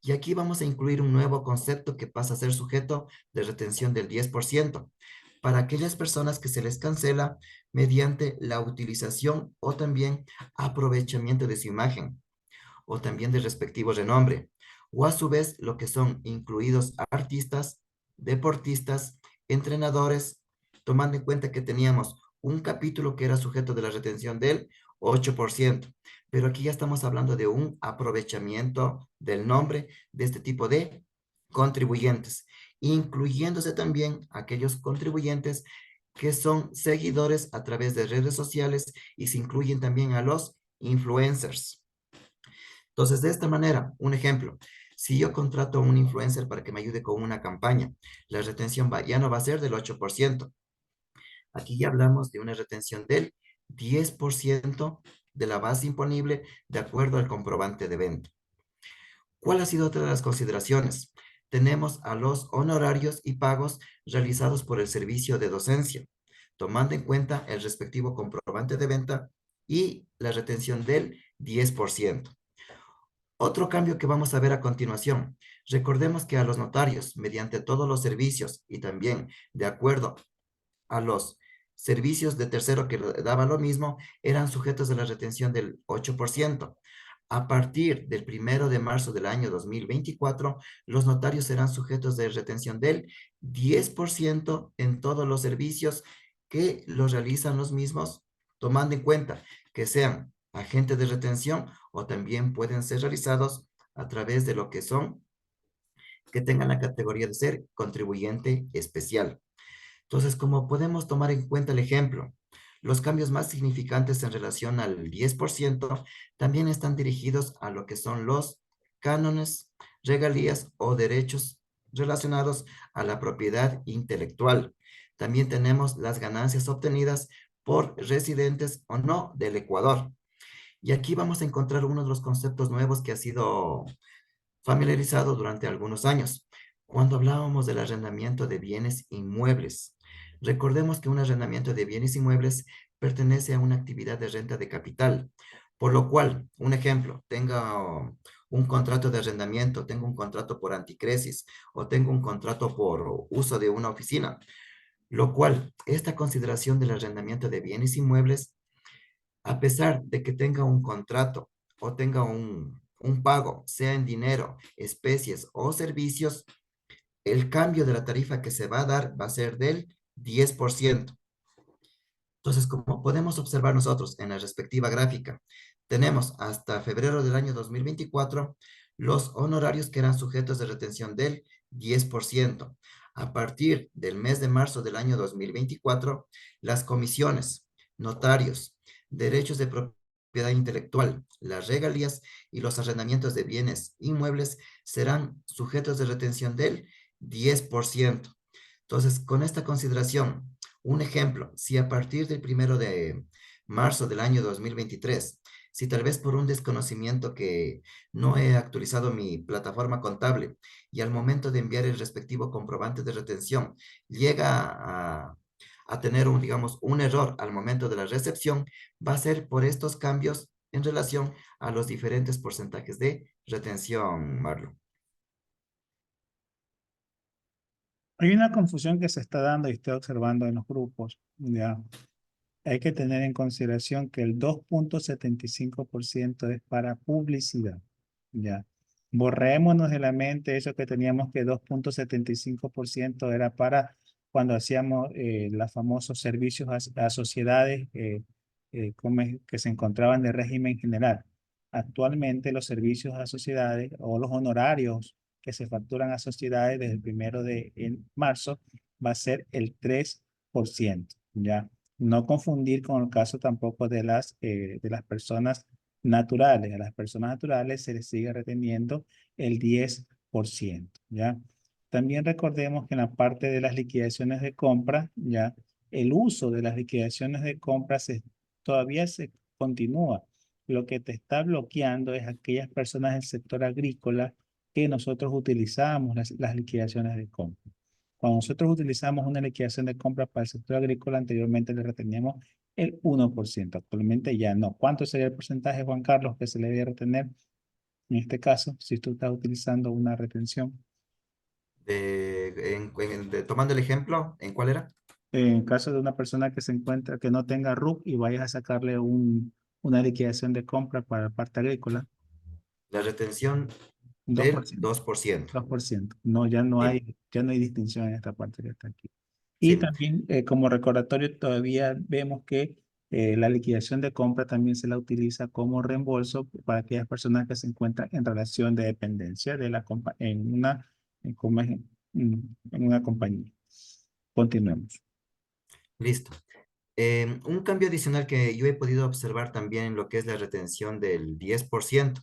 Y aquí vamos a incluir un nuevo concepto que pasa a ser sujeto de retención del 10% para aquellas personas que se les cancela mediante la utilización o también aprovechamiento de su imagen o también del respectivo renombre, o a su vez lo que son incluidos artistas, deportistas, entrenadores, tomando en cuenta que teníamos un capítulo que era sujeto de la retención del 8%, pero aquí ya estamos hablando de un aprovechamiento del nombre de este tipo de contribuyentes, incluyéndose también aquellos contribuyentes que son seguidores a través de redes sociales y se incluyen también a los influencers. Entonces, de esta manera, un ejemplo, si yo contrato a un influencer para que me ayude con una campaña, la retención ya no va a ser del 8%. Aquí ya hablamos de una retención del 10% de la base imponible de acuerdo al comprobante de venta. ¿Cuál ha sido otra de las consideraciones? Tenemos a los honorarios y pagos realizados por el servicio de docencia, tomando en cuenta el respectivo comprobante de venta y la retención del 10%. Otro cambio que vamos a ver a continuación. Recordemos que a los notarios, mediante todos los servicios y también de acuerdo a los servicios de tercero que daban lo mismo, eran sujetos de la retención del 8%. A partir del 1 de marzo del año 2024, los notarios serán sujetos de retención del 10% en todos los servicios que los realizan los mismos, tomando en cuenta que sean agentes de retención o también pueden ser realizados a través de lo que son, que tengan la categoría de ser contribuyente especial. Entonces, como podemos tomar en cuenta el ejemplo, los cambios más significantes en relación al 10% también están dirigidos a lo que son los cánones, regalías o derechos relacionados a la propiedad intelectual. También tenemos las ganancias obtenidas por residentes o no del Ecuador. Y aquí vamos a encontrar uno de los conceptos nuevos que ha sido familiarizado durante algunos años, cuando hablábamos del arrendamiento de bienes inmuebles. Recordemos que un arrendamiento de bienes inmuebles pertenece a una actividad de renta de capital, por lo cual, un ejemplo, tenga un contrato de arrendamiento, tengo un contrato por anticresis o tengo un contrato por uso de una oficina, lo cual, esta consideración del arrendamiento de bienes inmuebles a pesar de que tenga un contrato o tenga un pago, sea en dinero, especies o servicios, el cambio de la tarifa que se va a dar va a ser del 10%. Entonces, como podemos observar nosotros en la respectiva gráfica, tenemos hasta febrero del año 2024 los honorarios que eran sujetos de retención del 10%. A partir del mes de marzo del año 2024, las comisiones, notarios, derechos de propiedad intelectual, las regalías y los arrendamientos de bienes inmuebles serán sujetos de retención del 10%. Entonces, con esta consideración, un ejemplo, si a partir del 1 de marzo del año 2023, si tal vez por un desconocimiento que no he actualizado mi plataforma contable y al momento de enviar el respectivo comprobante de retención llega a tener digamos, un error al momento de la recepción, va a ser por estos cambios en relación a los diferentes porcentajes de retención, Marlon. Hay una confusión que se está dando y estoy observando en los grupos, ¿ya? hay que tener en consideración que el 2,75% es para publicidad. Ya. Borrémonos de la mente eso que teníamos que 2,75% era para cuando hacíamos los famosos servicios a sociedades que se encontraban de régimen general. Actualmente los servicios a sociedades o los honorarios que se facturan a sociedades desde el 1 de marzo va a ser el 3%. ¿Ya? No confundir con el caso tampoco de las personas naturales. A las personas naturales se les sigue reteniendo el 10%, ¿ya? También recordemos que en la parte de las liquidaciones de compra, ¿ya? El uso de las liquidaciones de compra todavía se continúa. Lo que te está bloqueando es aquellas personas del sector agrícola que nosotros utilizamos las liquidaciones de compra. Cuando nosotros utilizamos una liquidación de compra para el sector agrícola, anteriormente le reteníamos el 1%. Actualmente ya no. ¿Cuánto sería el porcentaje, Juan Carlos, que se le debe retener en este caso, si tú estás utilizando una retención? Tomando el ejemplo, ¿en cuál era? En caso de una persona que se encuentra, que no tenga RUC y vayas a sacarle una liquidación de compra para la parte agrícola, La retención dos por del ciento 2%. 2%. No, Sí, ya no hay distinción en esta parte que está aquí. Y sí. también como recordatorio todavía vemos que la liquidación de compra también se la utiliza como reembolso para aquellas personas que se encuentran en relación de dependencia de en una compañía. Continuemos. Listo. Un cambio adicional que yo he podido observar también en lo que es la retención del 10%.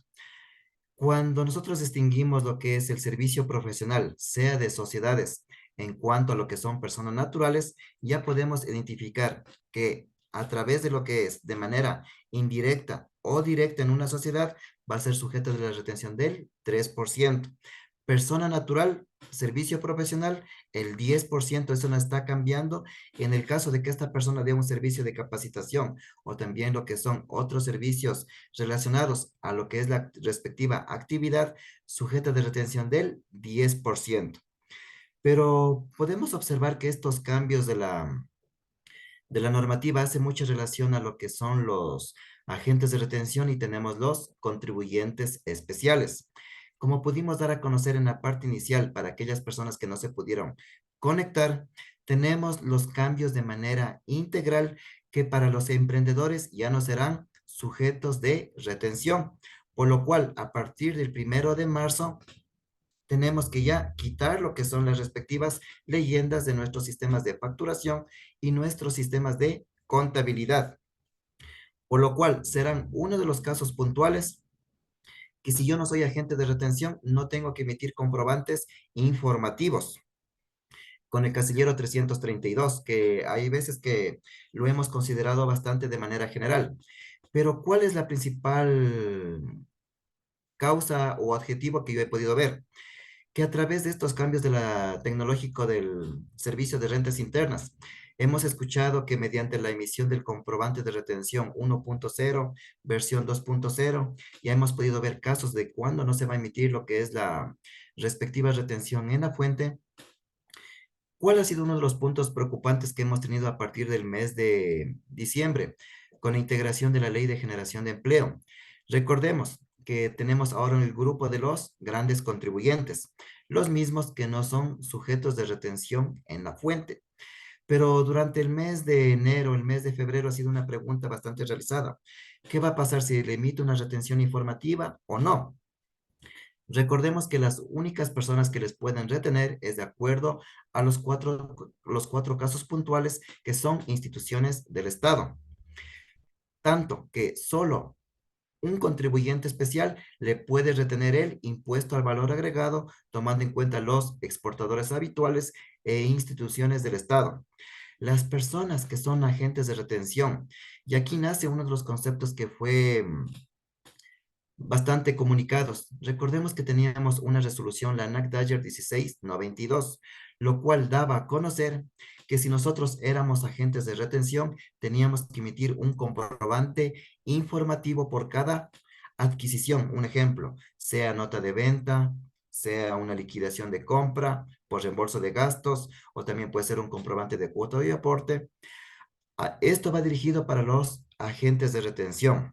Cuando nosotros distinguimos lo que es el servicio profesional, sea de sociedades, en cuanto a lo que son personas naturales, ya podemos identificar que a través de lo que es de manera indirecta o directa en una sociedad, va a ser sujeto de la retención del 3%. Persona natural, servicio profesional, el 10%, eso no está cambiando. En el caso de que esta persona dé un servicio de capacitación o también lo que son otros servicios relacionados a lo que es la respectiva actividad, sujeta de retención del 10%. Pero podemos observar que estos cambios de la normativa hace mucha relación a lo que son los agentes de retención y tenemos los contribuyentes especiales. Como pudimos dar a conocer en la parte inicial para aquellas personas que no se pudieron conectar, tenemos los cambios de manera integral que para los emprendedores ya no serán sujetos de retención, por lo cual a partir del 1 de marzo tenemos que ya quitar lo que son las respectivas leyendas de nuestros sistemas de facturación y nuestros sistemas de contabilidad, por lo cual serán uno de los casos puntuales que si yo no soy agente de retención, no tengo que emitir comprobantes informativos con el casillero 332, que hay veces que lo hemos considerado bastante de manera general. Pero ¿cuál es la principal causa o adjetivo que yo he podido ver? Que a través de estos cambios de la tecnológico del servicio de rentas internas, hemos escuchado que mediante la emisión del comprobante de retención 1.0, versión 2.0, ya hemos podido ver casos de cuándo no se va a emitir lo que es la respectiva retención en la fuente. ¿Cuál ha sido uno de los puntos preocupantes que hemos tenido a partir del mes de diciembre con la integración de la Ley de Generación de Empleo? Recordemos que tenemos ahora el grupo de los grandes contribuyentes, los mismos que no son sujetos de retención en la fuente. Pero durante el mes de enero, el mes de febrero ha sido una pregunta bastante realizada. ¿Qué va a pasar si le emite una retención informativa o no? Recordemos que las únicas personas que les pueden retener es de acuerdo a los cuatro casos puntuales que son instituciones del Estado. Tanto que solo un contribuyente especial le puede retener el impuesto al valor agregado, tomando en cuenta los exportadores habituales e instituciones del Estado. Las personas que son agentes de retención, y aquí nace uno de los conceptos que fue bastante comunicados. Recordemos que teníamos una resolución, la NAC-Dyer 1692, lo cual daba a conocer que si nosotros éramos agentes de retención, teníamos que emitir un comprobante informativo por cada adquisición. Un ejemplo, sea nota de venta, sea una liquidación de compra, por reembolso de gastos, o también puede ser un comprobante de cuota y aporte. Esto va dirigido para los agentes de retención.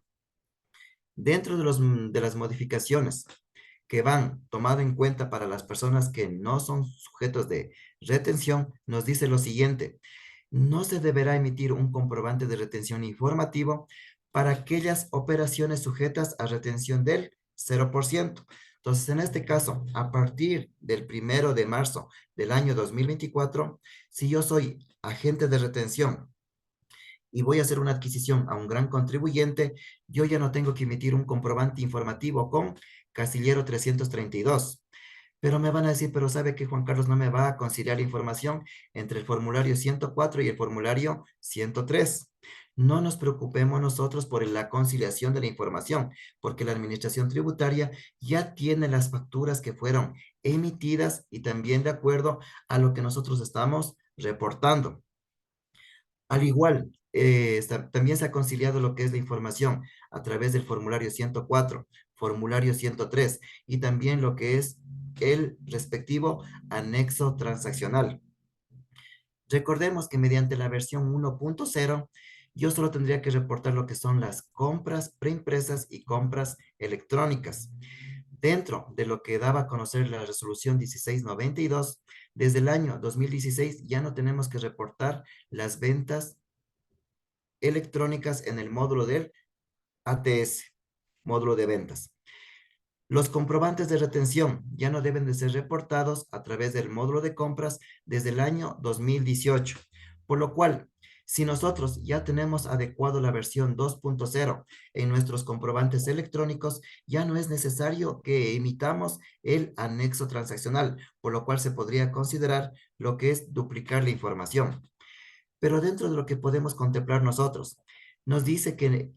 Dentro de las modificaciones que van tomado en cuenta para las personas que no son sujetos de retención, nos dice lo siguiente: no se deberá emitir un comprobante de retención informativo para aquellas operaciones sujetas a retención del 0%. Entonces, en este caso, a partir del 1 de marzo del año 2024, si yo soy agente de retención y voy a hacer una adquisición a un gran contribuyente, yo ya no tengo que emitir un comprobante informativo con casillero 332. Pero me van a decir, pero sabe que Juan Carlos no me va a conciliar la información entre el formulario 104 y el formulario 103. No nos preocupemos nosotros por la conciliación de la información, porque la administración tributaria ya tiene las facturas que fueron emitidas y también de acuerdo a lo que nosotros estamos reportando. Al igual, también se ha conciliado lo que es la información a través del formulario 104, formulario 103 y también lo que es el respectivo anexo transaccional. Recordemos que mediante la versión 1.0, yo solo tendría que reportar lo que son las compras preimpresas y compras electrónicas. Dentro de lo que daba a conocer la resolución 1692, desde el año 2016 ya no tenemos que reportar las ventas electrónicas en el módulo del ATS, módulo de ventas. Los comprobantes de retención ya no deben de ser reportados a través del módulo de compras desde el año 2018, por lo cual, si nosotros ya tenemos adecuado la versión 2.0 en nuestros comprobantes electrónicos, ya no es necesario que emitamos el anexo transaccional, por lo cual se podría considerar lo que es duplicar la información. Pero dentro de lo que podemos contemplar nosotros, nos dice que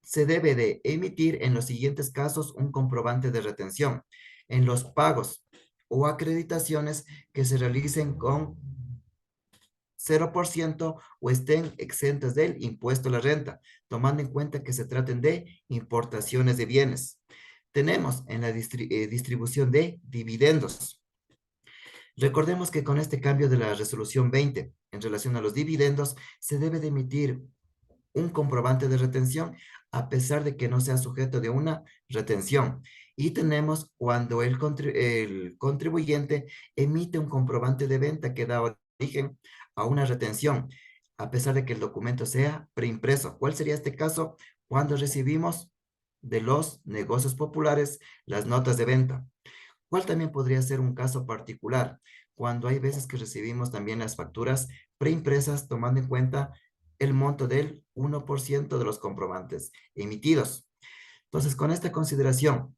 se debe de emitir en los siguientes casos un comprobante de retención en los pagos o acreditaciones que se realicen con 0% o estén exentas del impuesto a la renta, tomando en cuenta que se traten de importaciones de bienes. Tenemos en la distribución de dividendos. Recordemos que con este cambio de la resolución 20 en relación a los dividendos, se debe de emitir un comprobante de retención a pesar de que no sea sujeto de una retención. Y tenemos cuando el contribuyente emite un comprobante de venta que da origen a una retención, a pesar de que el documento sea preimpreso. ¿Cuál sería este caso? Cuando recibimos de los negocios populares las notas de venta. ¿Cuál también podría ser un caso particular? Cuando hay veces que recibimos también las facturas preimpresas tomando en cuenta el monto del 1% de los comprobantes emitidos. Entonces, con esta consideración,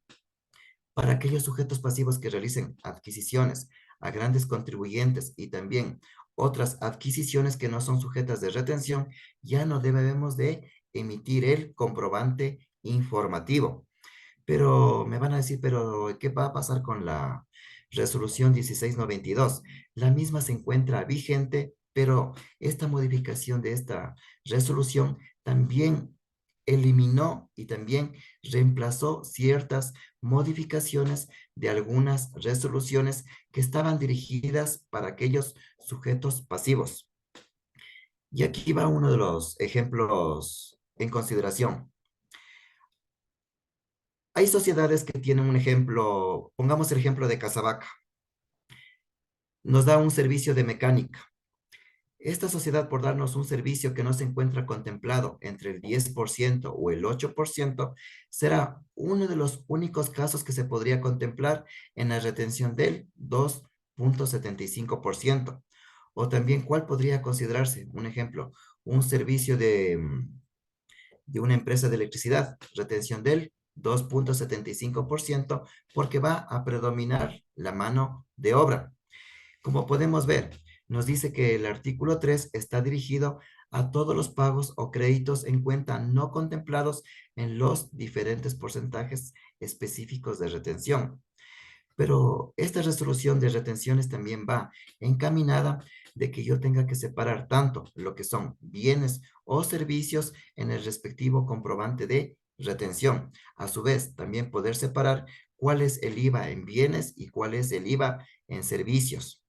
para aquellos sujetos pasivos que realicen adquisiciones a grandes contribuyentes y también otras adquisiciones que no son sujetas de retención, ya no debemos de emitir el comprobante informativo. Pero me van a decir, pero ¿qué va a pasar con la resolución 1692? La misma se encuentra vigente, pero esta modificación de esta resolución también eliminó y también reemplazó ciertas modificaciones de algunas resoluciones que estaban dirigidas para aquellos sujetos pasivos. Y aquí va uno de los ejemplos en consideración. Hay sociedades que tienen un ejemplo, pongamos el ejemplo de Casabaca, nos da un servicio de mecánica. Esta sociedad, por darnos un servicio que no se encuentra contemplado entre el 10% o el 8%, será uno de los únicos casos que se podría contemplar en la retención del 2.75%. O también, ¿cuál podría considerarse? Un ejemplo, un servicio de una empresa de electricidad, retención del 2.75% porque va a predominar la mano de obra. Como podemos ver, nos dice que el artículo 3 está dirigido a todos los pagos o créditos en cuenta no contemplados en los diferentes porcentajes específicos de retención. Pero esta resolución de retenciones también va encaminada de que yo tenga que separar tanto lo que son bienes o servicios en el respectivo comprobante de retención. A su vez, también poder separar cuál es el IVA en bienes y cuál es el IVA en servicios.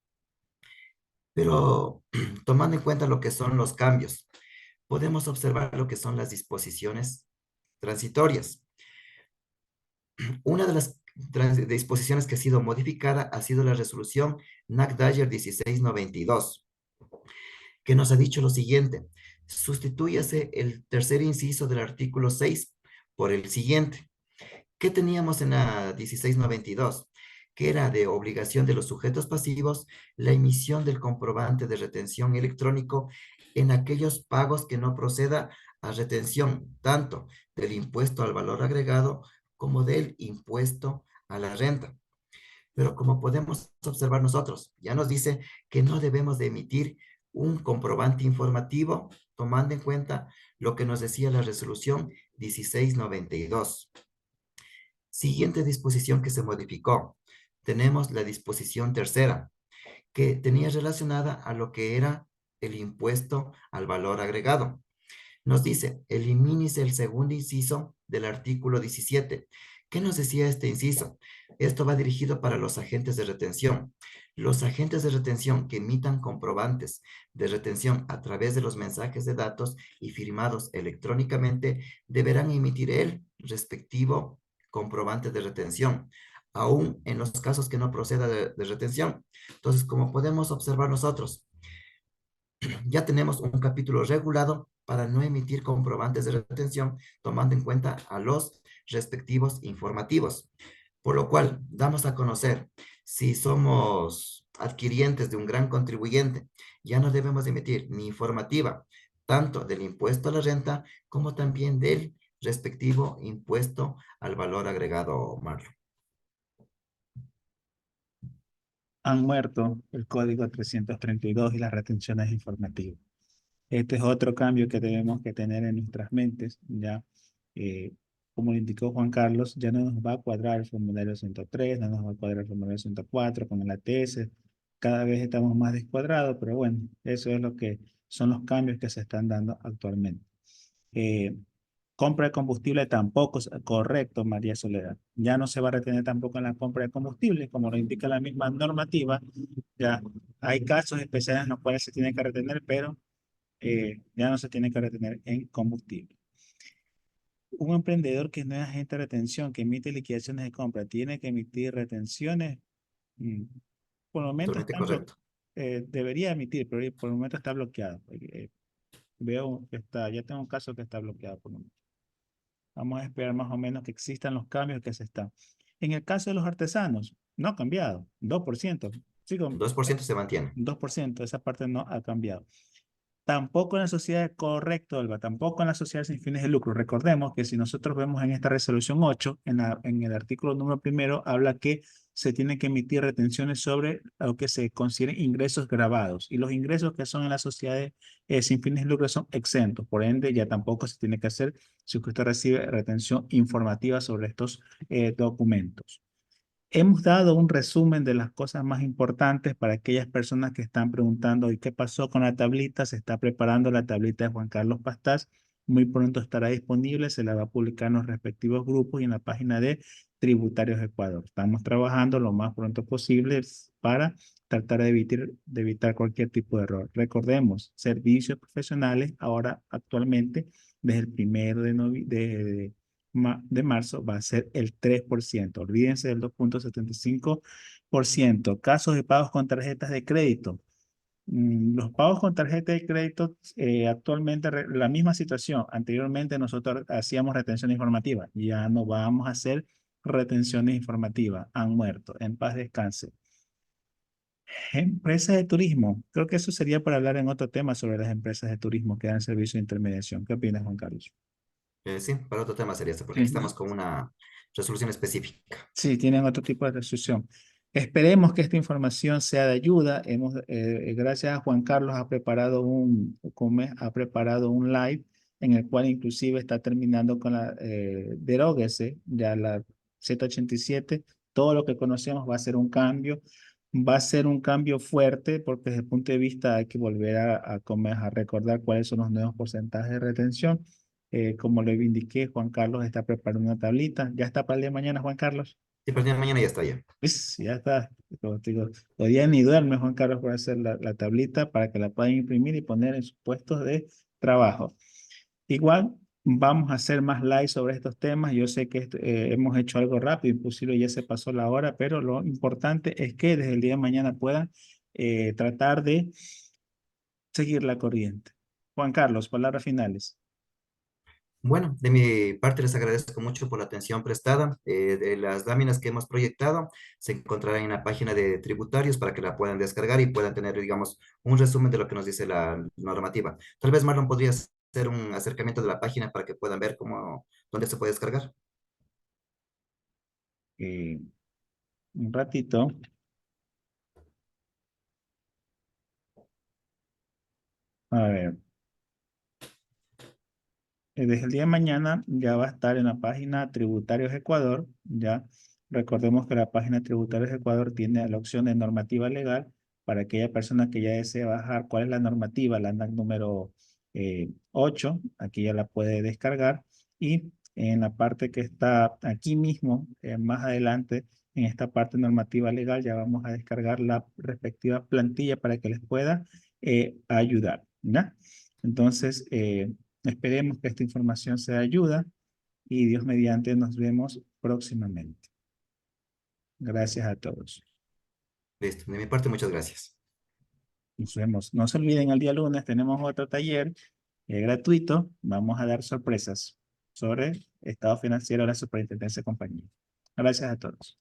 Pero tomando en cuenta lo que son los cambios, podemos observar lo que son las disposiciones transitorias. Una de las disposiciones que ha sido modificada ha sido la resolución NAC-Dyer 1692, que nos ha dicho lo siguiente: sustitúyase el tercer inciso del artículo 6 por el siguiente. ¿Qué teníamos en la 1692? Que era de obligación de los sujetos pasivos la emisión del comprobante de retención electrónico en aquellos pagos que no proceda a retención, tanto del impuesto al valor agregado como del impuesto a la renta. Pero como podemos observar nosotros, ya nos dice que no debemos de emitir un comprobante informativo tomando en cuenta lo que nos decía la resolución 1692. Siguiente disposición que se modificó. Tenemos la disposición tercera, que tenía relacionada a lo que era el impuesto al valor agregado. Nos dice, elimínese el segundo inciso del artículo 17. ¿Qué nos decía este inciso? Esto va dirigido para los agentes de retención. Los agentes de retención que emitan comprobantes de retención a través de los mensajes de datos y firmados electrónicamente deberán emitir el respectivo comprobante de retención, aún en los casos que no proceda de retención. Entonces, como podemos observar nosotros, ya tenemos un capítulo regulado para no emitir comprobantes de retención, tomando en cuenta a los respectivos informativos. Por lo cual, damos a conocer si somos adquirientes de un gran contribuyente, ya no debemos emitir ni informativa, tanto del impuesto a la renta como también del respectivo impuesto al valor agregado, Marlon. Han muerto el código 332 y las retenciones informativas. Este es otro cambio que debemos que tener en nuestras mentes, ya. eh, Como lo indicó Juan Carlos, ya no nos va a cuadrar el formulario 103, no nos va a cuadrar el formulario 104 con el ATS. Cada vez estamos más descuadrados, pero bueno, eso es lo que son los cambios que se están dando actualmente. Eh, Compra de combustible tampoco es correcto, María Soledad. Ya no se va a retener tampoco en la compra de combustible, como lo indica la misma normativa. Ya hay casos especiales en los cuales se tiene que retener, pero ya no se tiene que retener en combustible. Un emprendedor que no es agente de retención, que emite liquidaciones de compra, tiene que emitir retenciones. mm, por el momento Totalmente está correcto. debería emitir, pero por el momento está bloqueado. Veo que está, ya tengo un caso que está bloqueado por el momento. Vamos a esperar más o menos que existan los cambios que se están. En el caso de los artesanos, no ha cambiado, 2%. Sí, 2% se mantiene. 2%, esa parte no ha cambiado. Tampoco en la sociedad, correcto, Alba, tampoco en la sociedad sin fines de lucro. Recordemos que si nosotros vemos en esta resolución 8, en el artículo número primero, habla que se tienen que emitir retenciones sobre lo que se consideren ingresos grabados. Y los ingresos que son en las sociedades sin fines de lucro son exentos. Por ende, ya tampoco se tiene que hacer si usted recibe retención informativa sobre estos documentos. Hemos dado un resumen de las cosas más importantes para aquellas personas que están preguntando, ¿y qué pasó con la tablita? Se está preparando la tablita de Juan Carlos Pastás. Muy pronto estará disponible, se la va a publicar en los respectivos grupos y en la página de Tributarios Ecuador. Estamos trabajando lo más pronto posible para tratar de evitar cualquier tipo de error. Recordemos, servicios profesionales ahora actualmente desde el primero de marzo va a ser el 3%. Olvídense del 2,75%. Casos de pagos con tarjetas de crédito. Los pagos con tarjeta de crédito, actualmente la misma situación. Anteriormente nosotros hacíamos retención informativa. Ya no vamos a hacer retenciones informativas. Han muerto. En paz descanse. Empresas de turismo. Creo que eso sería para hablar en otro tema sobre las empresas de turismo que dan servicio de intermediación. ¿Qué opinas, Juan Carlos? Sí, para otro tema sería este, porque aquí estamos Sí. con una resolución específica. Sí, tienen otro tipo de resolución. Esperemos que esta información sea de ayuda. Gracias a Juan Carlos, ha preparado un live en el cual inclusive está terminando con la deróguese, ya la 787. Todo lo que conocemos va a ser un cambio. Va a ser un cambio fuerte porque desde el punto de vista hay que volver a recordar cuáles son los nuevos porcentajes de retención. Como le indiqué, Juan Carlos está preparando una tablita. ¿Ya está para el día de mañana, Juan Carlos? Sí, pero el día de mañana ya está ya. Pues ya está. Como te digo, todavía ni duerme Juan Carlos por hacer la tablita para que la puedan imprimir y poner en sus puestos de trabajo. Igual vamos a hacer más live sobre estos temas. Yo sé que hemos hecho algo rápido, imposible, ya se pasó la hora, pero lo importante es que desde el día de mañana puedan tratar de seguir la corriente. Juan Carlos, palabras finales. Bueno, de mi parte les agradezco mucho por la atención prestada. De las láminas que hemos proyectado se encontrarán en la página de tributarios para que la puedan descargar y puedan tener, digamos, un resumen de lo que nos dice la normativa. Tal vez Marlon podría hacer un acercamiento de la página para que puedan ver dónde se puede descargar. Eh, un ratito. A ver. Desde el día de mañana ya va a estar en la página Tributarios Ecuador, ya. Recordemos que la página Tributarios Ecuador tiene la opción de normativa legal para aquella persona que ya desee bajar cuál es la normativa, la ANAC número 8, aquí ya la puede descargar y en la parte que está aquí mismo, más adelante, en esta parte normativa legal ya vamos a descargar la respectiva plantilla para que les pueda ayudar, ¿ya? Entonces, esperemos que esta información sea de ayuda y Dios mediante nos vemos próximamente. Gracias a todos. Listo, de mi parte, muchas gracias. Nos vemos. No se olviden, el día lunes tenemos otro taller gratuito. Vamos a dar sorpresas sobre estado financiero de la Superintendencia de Compañía. Gracias a todos.